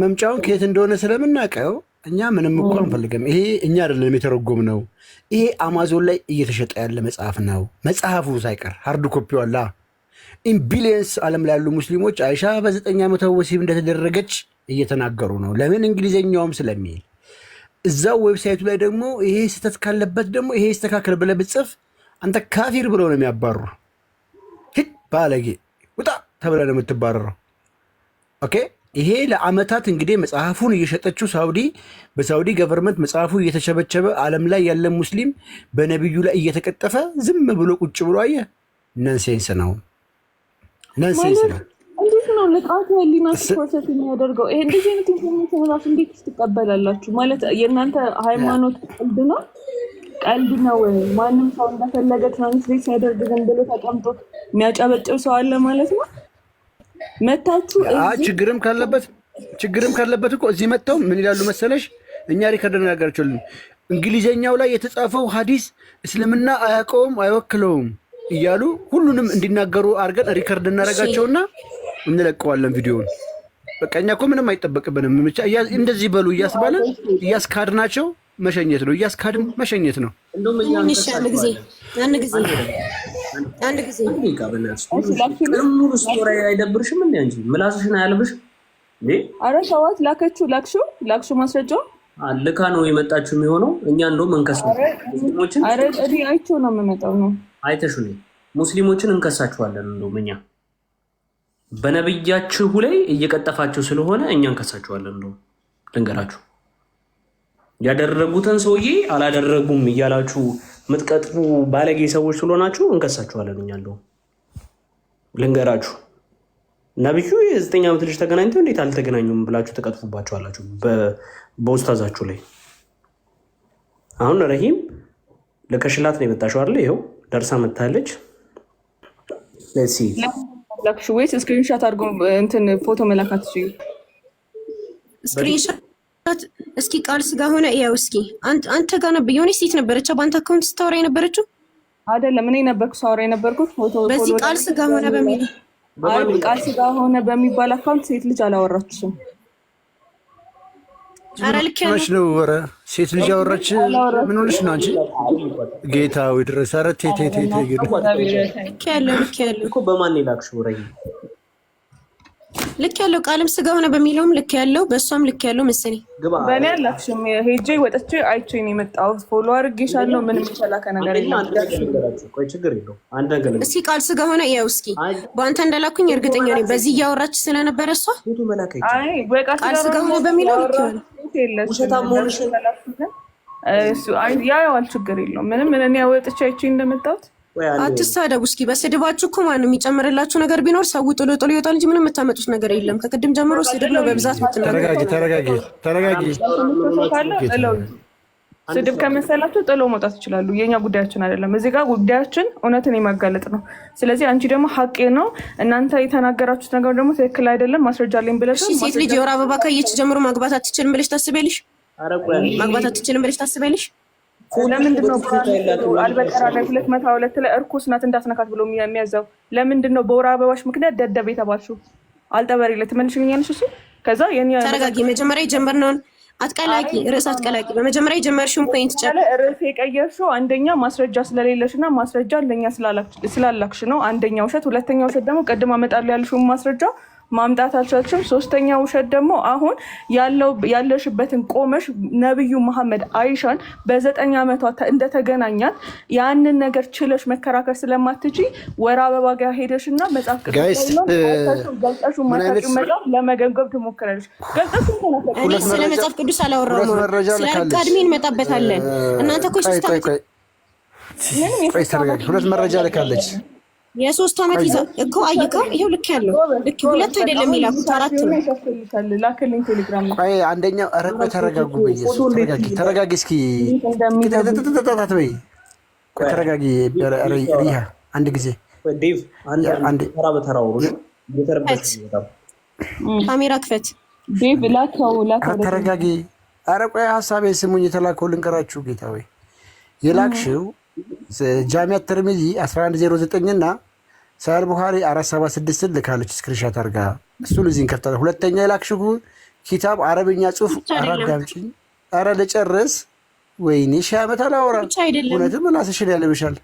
መምጫውን ከየት እንደሆነ ስለምናውቀው እኛ ምንም እኮ አንፈልግም። ይሄ እኛ አይደለም የተረጎምነው። ይሄ አማዞን ላይ እየተሸጠ ያለ መጽሐፍ ነው። መጽሐፉ ሳይቀር ሃርድ ኮፒው አለ። ኢን ቢሊየንስ ዓለም ላይ ያሉ ሙስሊሞች አይሻ በ9 ዓመቷ ወሲብ እንደተደረገች እየተናገሩ ነው። ለምን? እንግሊዘኛውም ስለሚል። እዛው ዌብሳይቱ ላይ ደግሞ ይሄ ስህተት ካለበት ደግሞ ይሄ ይስተካከል ብለህ ብትጽፍ አንተ ካፊር ብለው ነው የሚያባሩ። ባለጌ ውጣ ተብለ ነው የምትባረረው። ኦኬ ይሄ ለአመታት እንግዲህ መጽሐፉን እየሸጠችው በሳውዲ ገቨርንመንት መጽሐፉ እየተቸበቸበ ዓለም ላይ ያለ ሙስሊም በነቢዩ ላይ እየተቀጠፈ ዝም ብሎ ቁጭ ብሎ አየ። ነንሴንስ ነው። እንዴት ነው ልቃቱ ህሊናችሁ ፕሮሰስ የሚያደርገው? ይሄ እንደዚህ አይነት ኢንፎርሜሽን ራሱ እንዴት ትቀበላላችሁ? ማለት የእናንተ ሃይማኖት ቀልድ ነው። ማንም ሰው እንደፈለገ ትራንስሌት ሲያደርግ ዝም ብሎ ተቀምጦ የሚያጨበጭብ ሰው አለ ማለት ነው። መታችሁ ችግርም ካለበት እኮ እዚህ መጥተው ምን ይላሉ መሰለሽ? እኛ ሪከርድ እናገራቸዋለን። እንግሊዘኛው ላይ የተጻፈው ሐዲስ እስልምና አያውቀውም አይወክለውም እያሉ ሁሉንም እንዲናገሩ አድርገን ሪከርድ እናደርጋቸውና እንለቀዋለን ቪዲዮውን። በቃ እኛ እኮ ምንም አይጠበቅብንም። ብቻ እንደዚህ በሉ እያስባለን እያስካድናቸው መሸኘት ነው። እያስካድን መሸኘት ነው። አንድ ጊዜ አይደብርሽም? እንጂ ምላስሽን አያልብሽ? አረ ሰዋት ላክሹ ማስረጃው ልካ ነው የመጣችሁ የሚሆነው። እኛ እንደውም ሙስሊሞችን አይቼው ነው የምመጣው ነው አይተሹ ሙስሊሞችን እንከሳችኋለን። እንደውም እኛ በነብያችሁ ላይ እየቀጠፋችሁ ስለሆነ እኛ እንከሳችኋለን። እንደውም ልንገራችሁ ያደረጉትን ሰውዬ አላደረጉም እያላችሁ የምትቀጥፉ ባለጌ ሰዎች ስለሆናችሁ እንከሳችኋለን። እኛ እንደውም ልንገራችሁ ነብዩ የ9 ዓመት ልጅ ተገናኝተው እንዴት አልተገናኙም ብላችሁ ተቀጥፉባችኋላችሁ በኡስታዛችሁ ላይ። አሁን ረሂም ለከሽላት ነው የመጣሽው አይደል? ይኸው ደርሳ መታለች። ለሲ ላክሽ ወይስ ስክሪንሾት አድርጎ እንትን ፎቶ መላካት እሺ? ስክሪንሾት እስኪ ቃል ስጋ ሆነ ያው እስኪ አንተ ጋር ነበር የሆነች ሴት ነበረች በአንተ አካውንት ስታወራ የነበረችው አይደለም? እኔ ነበርኩ ሳወራ የነበርኩት ፎቶ በዚህ ቃል ስጋ ሆነ በሚል ቃል ስጋ ሆነ በሚባል አካውንት ሴት ልጅ አላወራችም። ኧረ ልክ ነው። ኧረ ሴት ልጅ አወራች። ምን ሆነሽ ነው አንቺ? ጌታው ድረስ ኧረ ቴቴ ልክ ያለው እኮ በማን ይላክሽው? ረይ ልክ ያለው ቃልም ስጋ ሆነ በሚለውም ልክ ያለው በእሷም ልክ ያለው መሰለኝ። በእኔ አላክሽም። ሄጄ ወጥቼ አይቼ ነው የመጣሁት። ፎሎ አድርጌሻለሁ። ምንም የተላከ ነገር የለም። እስኪ ቃል ስጋ ሆነ ያው እስኪ በአንተ እንዳላኩኝ እርግጠኛ ነኝ። በዚህ እያወራች ስለነበረ እሷ ቃል ስጋ ሆነ በሚለው ልክ ያዋል ችግር የለውም። ምንም እኔ ወጥቼ አይቼ እንደመጣሁት አትሳደቡ እስኪ። በስድባችሁ እኮ ማንም የሚጨምርላችሁ ነገር ቢኖር ሰው ጥሎ ይወጣል እንጂ ምንም የምታመጡት ነገር የለም። ከቅድም ጀምሮ ስድብ ነው በብዛት ተረጋጊ። ስድብ ከመሰላችሁ ጥሎ መውጣት ይችላሉ። የኛ ጉዳያችን አይደለም። እዚህ ጋር ጉዳያችን እውነትን የማጋለጥ ነው። ስለዚህ አንቺ ደግሞ ሀቄ ነው እናንተ የተናገራችሁት ነገር ደግሞ ትክክል አይደለም ማስረጃ አለኝ ብለሽ ሴት ልጅ የወር አበባ ካየች ጀምሮ ማግባት አትችልም ብለሽ ታስበልሽ? ማግባት አትችልም ብለሽ ታስበልሽ? ለምንድን ነው አልበቀራ ላይ 202 ላይ እርኩስ ናት እንዳትነካት ብሎ የሚያዘው? ለምንድን ነው በወር አበባሽ ምክንያት ደደብ የተባልሽው? አልጠበሪ ላይ ትመልሽልኛለሽ። እሱ ከዛ ተረጋጊ። መጀመሪያ የጀመርነውን አትቀላቂ፣ ርዕስ አትቀላቂ። በመጀመሪያ የጀመርሽውን ፖይንት ርዕስ የቀየርሽው አንደኛ ማስረጃ ስለሌለሽ እና ማስረጃ ለኛ ስላላክሽ ነው። አንደኛ ውሸት። ሁለተኛ ውሸት ደግሞ ቅድም አመጣለሁ ያልሽውን ማስረጃ ማምጣት አልቻልሽም። ሶስተኛ ውሸት ደግሞ አሁን ያለሽበትን ቆመሽ ነብዩ መሐመድ አይሻን በ9 ዓመቷ እንደተገናኛት ያንን ነገር ችለሽ መከራከር ስለማትቺ ወር አበባ ጋር ሄደሽ እና መጽሐፍ ቅዱስ ገልጠሹ ማታቂ መጽሐፍ ለመገንገብ ትሞክራለሽ። ገልጠሹ ስለ መጽሐፍ ቅዱስ አላወራሁም። ስለ አቃድሚ እንመጣበታለን። እናንተ እኮ ሁለት መረጃ ልካለች። የ3 ዓመት ይዛ እኮ አይቀው ይሄው ልክ ያለው ልክ ሁለት አይደለም ይላኩት 4 ነው። ቆይ አንደኛው አረቀ ተረጋጉ። ተረጋጊ እስኪ ተረጋጊ። ሪሃ አንድ ጊዜ አንድ ተራ በተራው ካሜራ ክፈት ዴቭ ላከው ተረጋጊ። ኧረ ቆይ ሀሳቤን ስሙኝ። የተላከው ልንቀራችሁ ጌታ ወይ የላክሽው ጃሚዓ ተርሚዚ 1109 እና ሳሂህ ቡኻሪ 476 ልካለች ስክሪንሻት አድርጋ። እሱን እዚህ እንከፍታለን። ሁለተኛ የላክሽው ኪታብ አረብኛ ጽሑፍ አራጋምጪኝ። ኧረ ልጨርስ። ወይኔ ሺህ ዓመት አላወራ። እውነትም ምላስሽን ያለብሻል።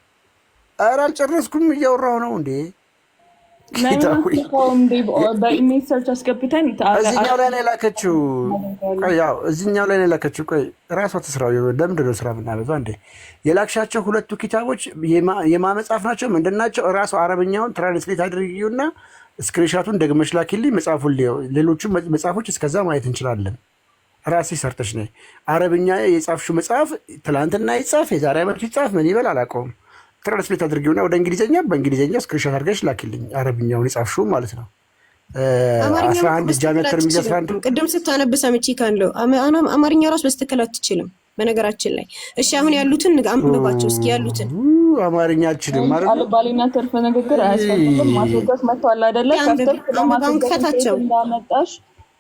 ኧረ አልጨረስኩም እያወራሁ ነው እንዴ። በኢሜል ሰርች አስገብተን እዚህኛው ላይ ነው የላከችው። ያው እዚህኛው ላይ ነው የላከችው። ቆይ እራሷ ትስራው። ለምንድን ነው ስራ የምናበዛው እንዴ? የላክሻቸው ሁለቱ ኪታቦች የማመጻፍ ናቸው። ምንድን ናቸው? እራሱ አረብኛውን ትራንስሌት አድርጊውና ስክሪንሻቱን ደግመሽ ላኪልኝ። መጽሐፉን ሌሎቹ መጽሐፎች እስከዛ ማየት እንችላለን። ራሴ ሰርተሽ ነይ። አረብኛ የጻፍሽው መጽሐፍ ትላንትና ይጻፍ የዛሬ ዓመት ይጻፍ ምን ይበል አላውቀውም። ትራንስሌት አድርጊውና ወደ እንግሊዝኛ በእንግሊዝኛ ስክሪንሾት አድርገሽ ላኪልኝ። አረብኛውን የጻፍሽው ማለት ነው። 11 ጃሚዓ ተርሚዚ 11 ቅድም ስታነብ ሰምቼ ካለው አማርኛ ራሱ በስተክል አትችልም በነገራችን ላይ። እሺ አሁን ያሉትን አንብባቸው እስኪ። ያሉትን አማርኛ አልችልም ማለት ነው። ባሊና ተርፈ ንግግር አያስፈልግም። ማስወገድ መጥቷል አይደለ? ከፍተቸው እንዳመጣሽ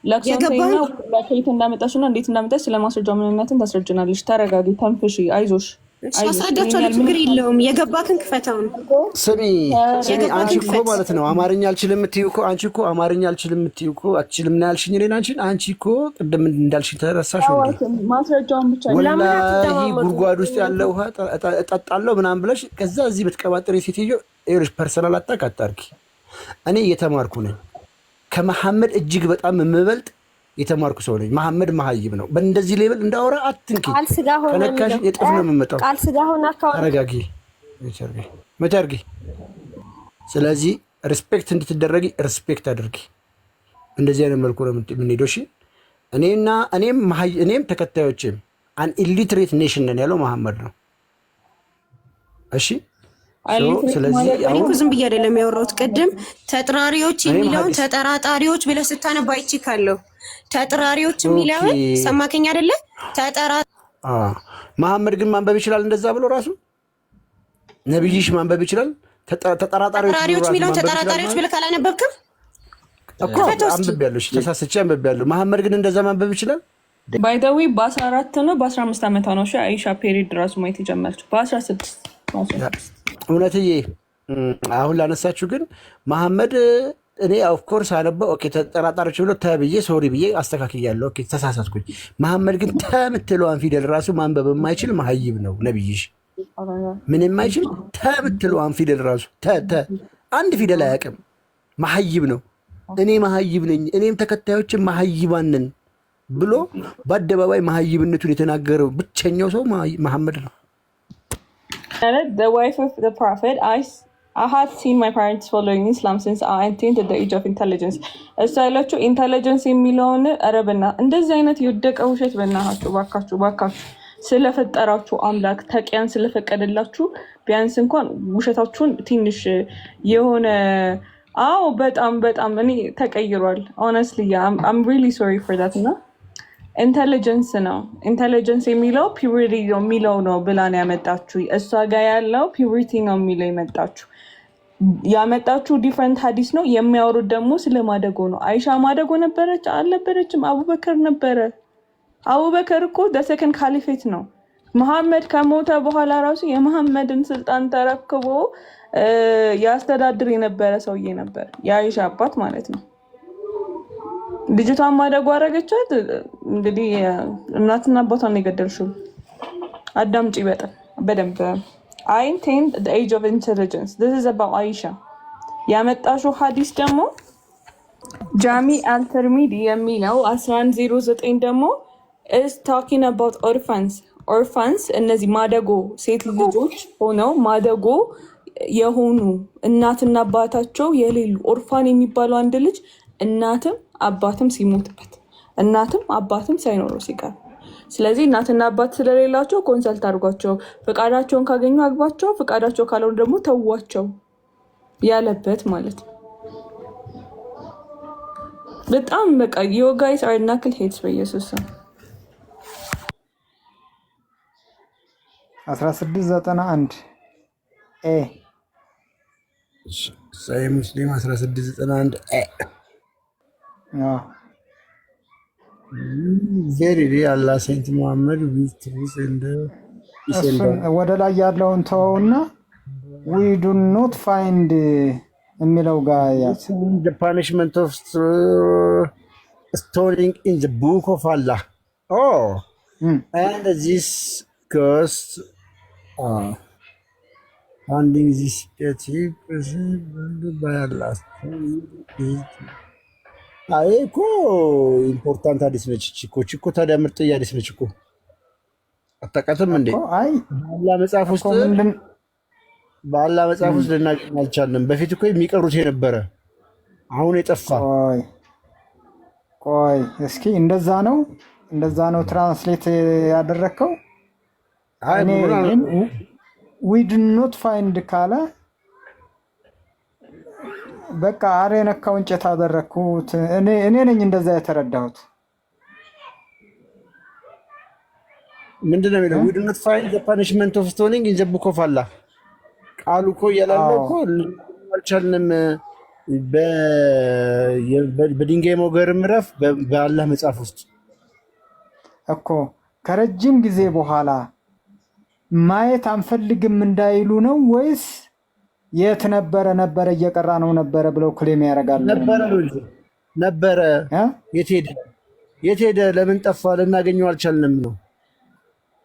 ለክሶንና ለከይት እንዳመጣሽና እንዴት እንዳመጣሽ ስለማስረጃው ምንነትን ታስረጅናለሽ። ተረጋጊ፣ ተንፍሺ፣ አይዞሽ። አሳዳቻለሁ። ችግር የለውም። የገባክን ክፈተውን። ስሚ አንቺ እኮ ማለት ነው አማርኛ አልችልም የምትይው እኮ አንቺ እኮ አማርኛ አልችልም የምትይው እኮ አትችልም ነው ያልሽኝ። እኔን አንቺ እኮ ቅድም እንዳልሽኝ ተረሳሽ ወይ? ማስረጃውን ብቻ ወላሂ ጉድጓድ ውስጥ ያለ ውሃ እጠጣለሁ ምናምን ብለሽ ከዛ እዚህ በተቀባጠረ ሴትዮ ይኸውልሽ፣ ፐርሰናል አታርጊ። እኔ እየተማርኩ ነኝ። ከመሐመድ እጅግ በጣም የምበልጥ የተማርኩ ሰው ነኝ። መሐመድ መሀይብ ነው። በእንደዚህ ሌብል እንዳወራ አትንኪ። ከነካሽ የጥፍ ነው የምመጣው። ተረጋጊ መቻርጊ። ስለዚህ ሪስፔክት እንድትደረጊ ሪስፔክት አድርጊ። እንደዚህ አይነት መልኩ ነው የምንሄደው። እሺ እኔም ተከታዮችም አን ኢሊትሬት ኔሽን ነን ያለው መሐመድ ነው። እሺ ስለዚህ እኔ ዝም ብዬ አይደለም ያወራሁት። ቅድም ተጥራሪዎች የሚለውን ተጠራጣሪዎች ብለህ ስታነባ አይቼካለሁ። ተጥራሪዎች የሚለውን ሰማከኝ አይደለ? መሐመድ ግን ማንበብ ይችላል እንደዛ ብሎ ራሱ ነብይሽ ማንበብ ይችላል። ተጠራጣሪዎች የሚለውን ተጠራጣሪዎች ብለህ ካላነበብክም እኮ አንብቤያለሁ። ተሳስቼ አንብቤያለሁ። መሐመድ ግን እንደዛ ማንበብ ይችላል። ባይ ዘ ዌይ በ14 ነው በ15 ዓመቷ ነው አይሻ ፔሪድ ራሱ ማየት የጀመረችው በ16 እውነትዬ አሁን ላነሳችሁ ግን መሐመድ እኔ ኦፍኮርስ አነበው ኦኬ ተጠራጣሪዎች ብሎ ተብዬ ሶሪ ብዬ አስተካክያለሁ። ኦኬ ተሳሳትኩኝ። መሐመድ ግን ተምትለዋን ፊደል ራሱ ማንበብ የማይችል መሀይብ ነው ነብይሽ። ምን የማይችል ተምትለዋን ፊደል ራሱ አንድ ፊደል አያውቅም። መሀይብ ነው። እኔ መሀይብ ነኝ እኔም ተከታዮችን መሀይባን ነን ብሎ በአደባባይ መሀይብነቱን የተናገረው ብቸኛው ሰው መሐመድ ነው። The wife of the prophet, I had seen my parents following Islam since I attained the age of intelligence. እሱ ያላችሁ ኢንተለጀንስ የሚለውን ረብና እንደዚህ አይነት የወደቀ ውሸት በእናታችሁ ባካችሁ ስለፈጠራችሁ አምላክ ተቂያን ስለፈቀደላችሁ ቢያንስ እንኳን ውሸታችሁን ትንሽ የሆነ አዎ በጣም እኔ ተቀይሯል። ሆነስትሊ አም ሪሊ ሶሪ ፎር ዳት እና ኢንተሊጀንስ ነው ኢንተሊጀንስ የሚለው ፒውሪቲ ነው የሚለው ነው ብላን ያመጣችሁ እሷ ጋር ያለው ፒውሪቲ ነው የሚለው ያመጣችሁ ዲፍረንት ሀዲስ ነው የሚያወሩት ደግሞ ስለማደጎ ነው። አይሻ ማደጎ ነበረች አልነበረችም? አቡበከር ነበረ። አቡበከር እኮ ደሰከንድ ካሊፌት ነው። መሐመድ ከሞተ በኋላ ራሱ የመሐመድን ስልጣን ተረክቦ ያስተዳድር የነበረ ሰውዬ ነበር፣ የአይሻ አባት ማለት ነው። ልጅቷን ማደጎ አረገቻት። እንግዲህ እናትና አባቷን ነው የገደልሽው። አዳምጪ በደንብ I attained the age of intelligence. This is about Aisha. ያመጣሽው ሐዲስ ደግሞ ጃሚ አልተርሚዲ የሚለው 1109 ደግሞ is talking about orphans እነዚህ ማደጎ ሴት ልጆች ሆነው ማደጎ የሆኑ እናትና አባታቸው የሌሉ ኦርፋን የሚባለው አንድ ልጅ እናትም አባትም ሲሞትበት እናትም አባትም ሳይኖረው ሲቀር ስለዚህ እናትና አባት ስለሌላቸው ኮንሰልት አድርጓቸው ፍቃዳቸውን ካገኙ አግባቸው ፍቃዳቸው ካልሆነ ደግሞ ተዋቸው ያለበት ማለት ነው። በጣም በቃ you guys are knuckle heads በኢየሱስ ስም 1691 ኤ ሳይ ሙስሊም 1691 ኤ very real Allah Saint Muhammad with truth and ወደ ላይ ያለውን ተውና we do not find የሚለው ጋር the punishment of stoning in the book of Allah. And this curse finding this by Allah. አይ እኮ ኢምፖርታንት ሐዲስ ነች እኮ ታዲያ ምርጥ ሐዲስ ነች እኮ አታውቃትም እንዴ? አይ በአላህ መጽሐፍ ውስጥ ልናገኝ አልቻልንም። በፊት እኮ የሚቀሩት የነበረ አሁን የጠፋ። ቆይ እስኪ እንደዛ ነው ትራንስሌት ያደረከው? አይ we do not find ካለ በቃ አሬ ነካው እንጨት አደረኩት። እኔ ነኝ እንደዛ የተረዳሁት። ምንድነው የሚለው? we do not find the punishment of stoning in the book of Allah። ቃሉ እኮ ያላለው እኮ አልቻልንም። በድንጋይ መውገርም ረፍ በአላህ መጽሐፍ ውስጥ እኮ ከረጅም ጊዜ በኋላ ማየት አንፈልግም እንዳይሉ ነው ወይስ የት ነበረ እየቀራ ነው ነበረ ብለው ክሌም ያደርጋሉ? ነበረ የት ሄደ ለምን ጠፋ ልናገኘው አልቻልንም ነው።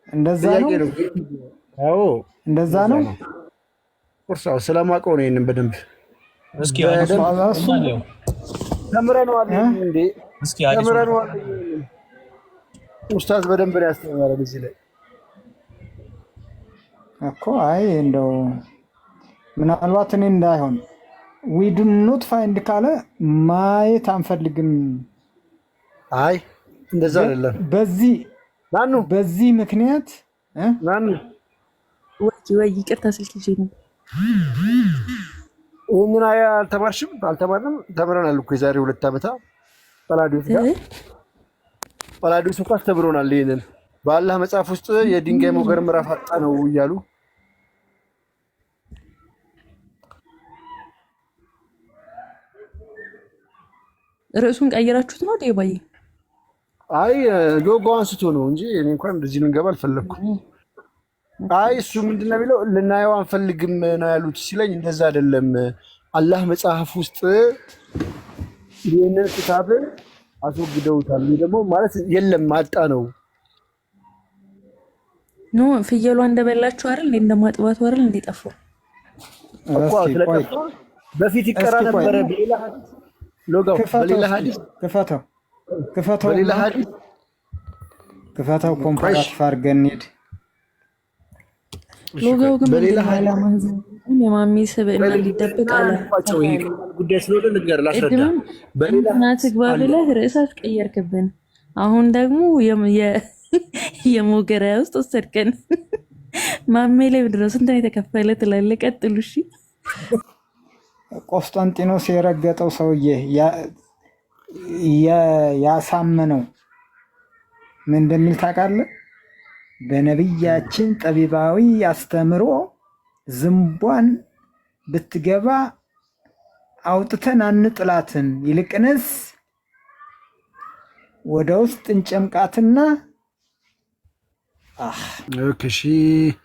እንደዛ ነው። አዎ እንደዛ ነው። ቁርሳው ስለማውቀው ነው። ይሄንን በደንብ እስኪ ተምረነዋል እንዴ? እስኪ ተምረነዋል። ኡስታዝ በደንብ ነው ያስተማረው እዚህ ላይ እኮ። አይ እንደው ምናልባት እኔ እንዳይሆን we do not find ካለ ማየት አንፈልግም። አይ እንደዛ አይደለም። በዚህ ምክንያት ማኑ ወይ ይቅርታ ስልክ ይዤ ነው። ምን አልተማርንም? ተምረናል እኮ የዛሬ 2 ዓመት ጳላዲዮስ እኮ አስተምሮናል። ይሄንን በአላህ መጽሐፍ ውስጥ የድንጋይ ሞገር ምዕራፍ አጣ ነው እያሉ ርዕሱን ቀይራችሁት ነው ዴባዬ? አይ ሎጎ አንስቶ ነው እንጂ እኔ እንኳን እንደዚህ ልንገባ አልፈለኩም። አይ እሱ ምንድነው የሚለው ልናየው አንፈልግም ነው ያሉት ሲለኝ እንደዛ አይደለም። አላህ መጽሐፍ ውስጥ ይሄንን ክታብ አስወግደውታል ደግሞ ማለት የለም አጣ ነው። ኖ ፍየሏ እንደበላችሁ አይደል እንደማጥባቱ አይደል እንዲጠፋው እኮ ስለጠፋ በፊት ይቀራ ነበር በሌላ ሎጋው በሌላ ሐዲስ ክፈተው ኮምፓራቲቭ አድርገን ሄድ ሎጋው ግን በሌላ ሐዲስ የማሚ ስብዕና ሊደብቅ አለ ጉዳይ ስለሆነ ነገር ላስረዳ። በሌላ ትግባ ብለህ ርዕስ አስቀየርክብን። አሁን ደግሞ የሞገራ ውስጥ ወሰድከን። ማሜ ላይ ምንድነው ስንት ነው የተከፈለ ትላለህ? ቀጥሉ እሺ። ቆስጠንጢኖስ የረገጠው ሰውዬ ያሳመነው ምን እንደሚል ታውቃለህ? በነቢያችን ጠቢባዊ አስተምሮ ዝንቧን ብትገባ አውጥተን አንጥላትም፣ ይልቅንስ ወደ ውስጥ እንጨምቃትና Okay,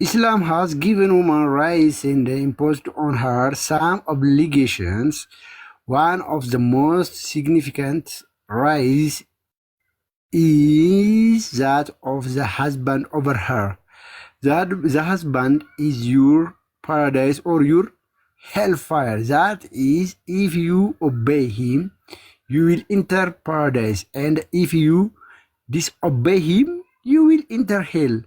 Islam has given women rights and imposed on her some obligations. One of the most significant rights is that of the husband over her. That the husband is your paradise or your hellfire. That is, if you obey him, you will enter paradise, and if you disobey him, you will enter hell.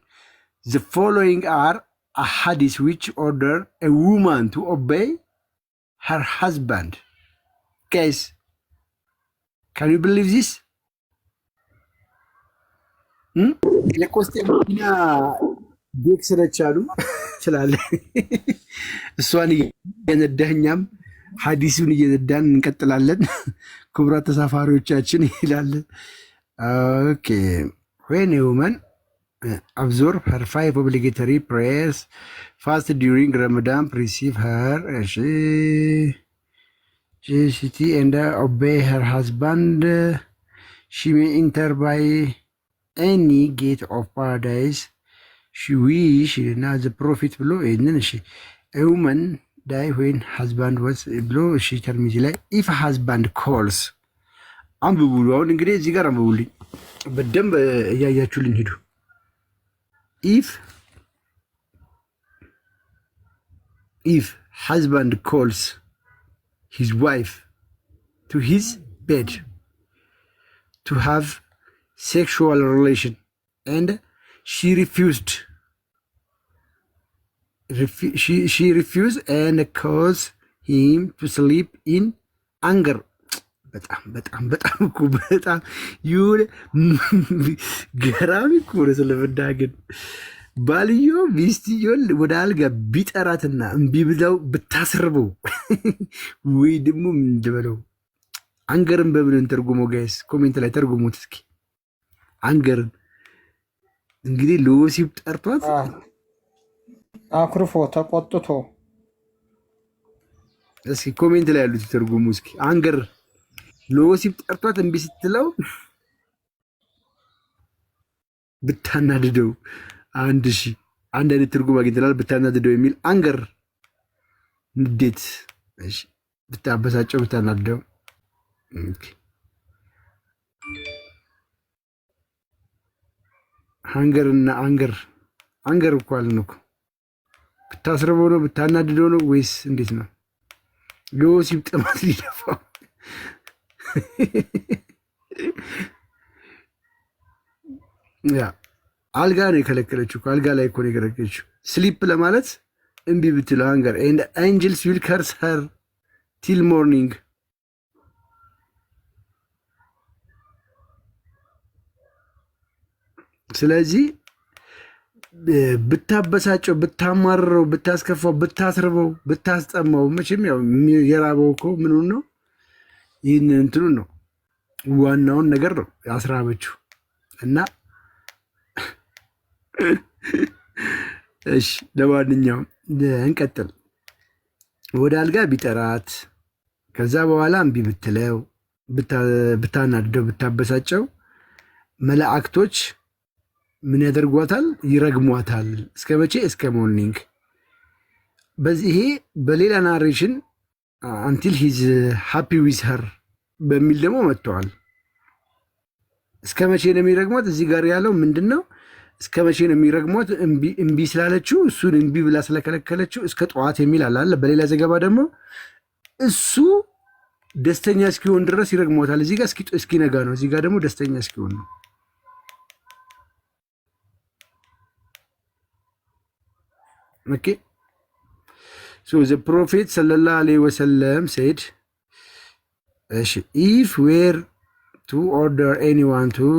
The following are a hadith which order a woman to obey her husband. Guys, can you believe this? የቆስጤንጢና ቤት ስለቻሉ ይችላል። እሷን እየነዳህ እኛም ሐዲሱን እየነዳን እንቀጥላለን። ክቡራት ተሳፋሪዎቻችን ይላል። ኦኬ when a woman absorb her 5 obligatory prayers, fast during Ramadan, receive her city and obey her husband, she may enter by any gate of paradise she wish. Now the prophet below, a woman die when husband was below. She tell me like if a husband calls, አንብቡሉ። አሁን እንግዲህ እዚህ ጋር አንብቡልኝ በደንብ እያያችሁልኝ ሂዱ። if husband calls his wife to his bed to have sexual relation and she refused and caused him to sleep in anger. በጣም እኮ በጣም ይሁን ገራሚ እኮ ነው። ስለምናገር ባልዮ ሚስትየውን ወደ አልጋ ቢጠራትና እምቢ ብለው ብታስርበው ወይ ደግሞ ምን ልበለው? አንገርን በምን ተርጉመው? ጋይስ ኮሜንት ላይ ተርጉሙት እስኪ። አንገርን እንግዲህ ለወሲብ ጠርቷት አኩርፎ ተቆጥቶ፣ እስኪ ኮሜንት ላይ ያሉት ተርጉሙ እስኪ። አንገር ለወሲብ ጠርቷት እምቢ ስትለው ብታናድደው አንድ አይነት ትርጉም አግኝተናል። ብታናድደው የሚል አንገር ንዴት፣ እሺ ብታበሳጨው፣ ብታናድደው። ኦኬ ሃንገርና አንገር እኮ አልን እኮ። ብታስረበው ነው ብታናድደው ነው ወይስ እንዴት ነው? ለወሲብ ጥማት ሊደፋው ያ አልጋ ነው የከለከለችው። አልጋ ላይ እኮ ነው የከለከለችው። ስሊፕ ለማለት እምቢ ብትለው አንገር ኤንድ አንጀልስ ዊል ከርስ ሄር ቲል ሞርኒንግ። ስለዚህ ብታበሳጨው፣ ብታማርረው፣ ብታስከፋው፣ ብታስርበው፣ ብታስጠማው መቼም ያው የራበው እኮ ምኑን ነው? ይህንን እንትኑን ነው፣ ዋናውን ነገር ነው ያስራበችው። እና እሺ ለማንኛውም እንቀጥል። ወደ አልጋ ቢጠራት ከዛ በኋላ እምቢ ብትለው፣ ብታናድደው፣ ብታበሳጨው መላእክቶች ምን ያደርጓታል? ይረግሟታል። እስከ መቼ? እስከ ሞርኒንግ። በዚህ በሌላ ናሬሽን አንቲል ሂዝ ሃፒ ዊዝ ሀር በሚል ደግሞ መጥተዋል። እስከ መቼ ነው የሚረግሟት? እዚህ ጋር ያለው ምንድን ነው? እስከ መቼ ነው የሚረግሟት? እምቢ ስላለችው፣ እሱን እምቢ ብላ ስለከለከለችው እስከ ጠዋት የሚል አለ። በሌላ ዘገባ ደግሞ እሱ ደስተኛ እስኪሆን ድረስ ይረግሟታል። እዚህ ጋር እስኪነጋ ነው፣ እዚህ ጋር ደግሞ ደስተኛ እስኪሆን ነው። ኦኬ ሶ ዘ ፕሮፌት ሰለላሁ ዐለይሂ ወሰለም ሴድ if we're to order anyone to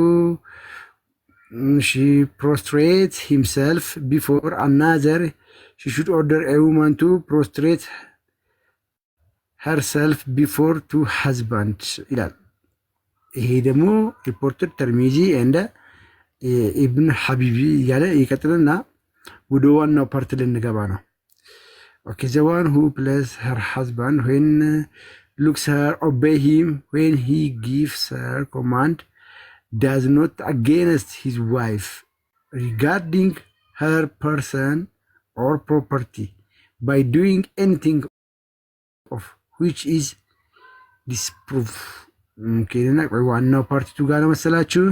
she prostrate himself before another, she should order a woman to prostrate herself before two husbands ይላል። ይሄ ደግሞ ሪፖርተር ተርሚዚ እንደ ኢብን ሐቢቢ እያለ ይቀጥልና ወደ ዋናው ፓርት ልንገባ ነው። ኦኬ the one who places her husband when looks her obey him when he gives her command does not against his wife regarding her person or property by doing anything of which is disproof ኦኬና ዋናው ፓርቲቱ ጋር ነው መሰላችሁ።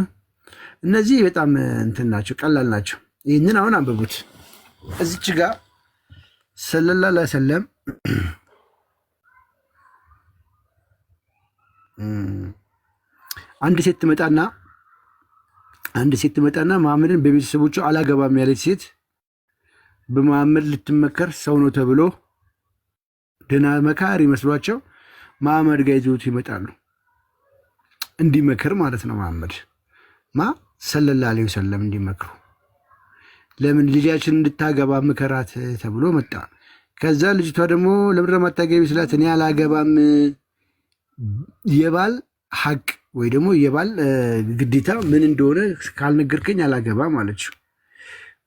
እነዚህ በጣም እንትን ናቸው፣ ቀላል ናቸው። ይህንን አሁን አንብቡት። እዚች ጋር ሰለላሁ ዐለይሂ ወሰለም አንድ ሴት ትመጣና መሐመድን በቤተሰቦቹ አላገባም ያለች ሴት በመሐመድ ልትመከር ሰው ነው ተብሎ ደህና መካሪ መስሏቸው መሐመድ ጋር ይዘውት ይመጣሉ። እንዲመክር ማለት ነው። መሐመድ ሰለላሁ ዐለይሂ ወሰለም እንዲመክሩ ለምን ልጃችን እንድታገባ ምከራት ተብሎ መጣ። ከዛ ልጅቷ ደግሞ ለምንድን ነው የማታገቢ ስላት እኔ አላገባም የባል ሐቅ ወይ ደግሞ የባል ግዴታ ምን እንደሆነ ካልነገርከኝ አላገባም አለችው።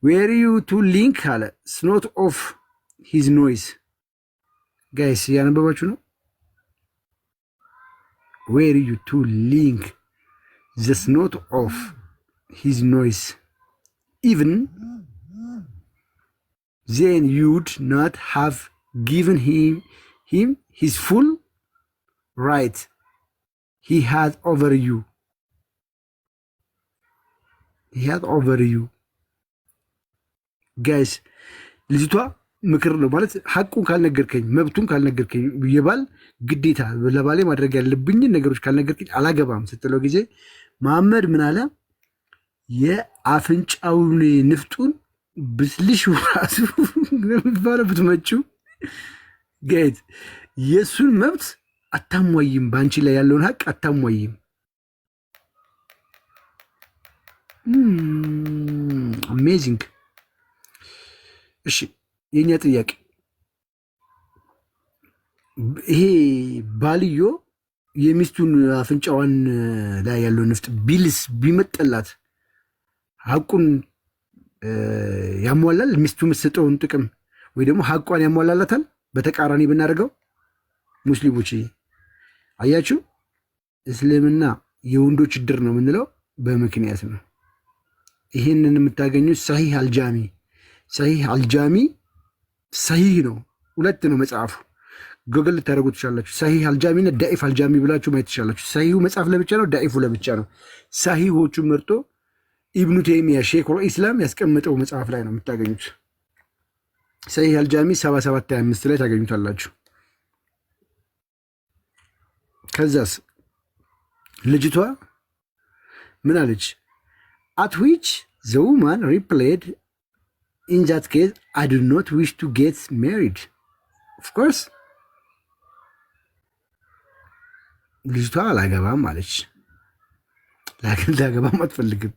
ዌር ዩ ቱ ሊንክ አለ ስኖት ኦፍ ሂዝ ኖይዝ ጋይስ እያነበባችሁ ነው። ዌር ዩ ቱ ሊንክ ዘ ስኖት ኦፍ ሂዝ ኖይዝ ኢቭን then you'd not have given him his full right he had over you. Guys, ልጅቷ ምክር ነው ማለት ሐቁን ካልነገርከኝ መብቱን ካልነገርከኝ የባል ግዴታ ለባሌ ማድረግ ያለብኝን ነገሮች ካልነገርከኝ አላገባም ስትለው ጊዜ መሐመድ ምን አለ? የአፍንጫውን ንፍጡን ብስልሽ ራሱ ለምትባለው ብትመጪው ጋይት የእሱን መብት አታሟይም፣ በአንቺ ላይ ያለውን ሀቅ አታሟይም። አሜዚንግ። እሺ የኛ ጥያቄ ይሄ ባልዮ የሚስቱን አፍንጫዋን ላይ ያለውን ንፍጥ ቢልስ ቢመጠላት ሀቁን ያሟላል? ሚስቱ የምትሰጠውን ጥቅም ወይ ደግሞ ሀቋን ያሟላላታል? በተቃራኒ ብናደርገው ሙስሊሞች አያችሁ፣ እስልምና የወንዶች ድር ነው የምንለው በምክንያት ነው። ይህንን የምታገኙት ሰሂህ አልጃሚ ሰሂህ ነው። ሁለት ነው መጽሐፉ፣ ጎግል ልታደርጉ ትችላላችሁ። ሰሂህ አልጃሚ እና ዳኢፍ አልጃሚ ብላችሁ ማየት ትችላላችሁ። ሰሂሁ መጽሐፍ ለብቻ ነው፣ ዳኢፉ ለብቻ ነው። ሰሂሆቹን መርጦ ኢብኑ ተይሚያ ሼኹል ኢስላም ያስቀመጠው መጽሐፍ ላይ ነው የምታገኙት። ሰሂህ አልጃሚ 7725 ላይ ታገኙታላችሁ። ከዛስ ልጅቷ ምን አለች? at which the woman replied, in that case I do not wish to get married. of course ልጅቷ አላገባም አለች። ላገባም አትፈልግም።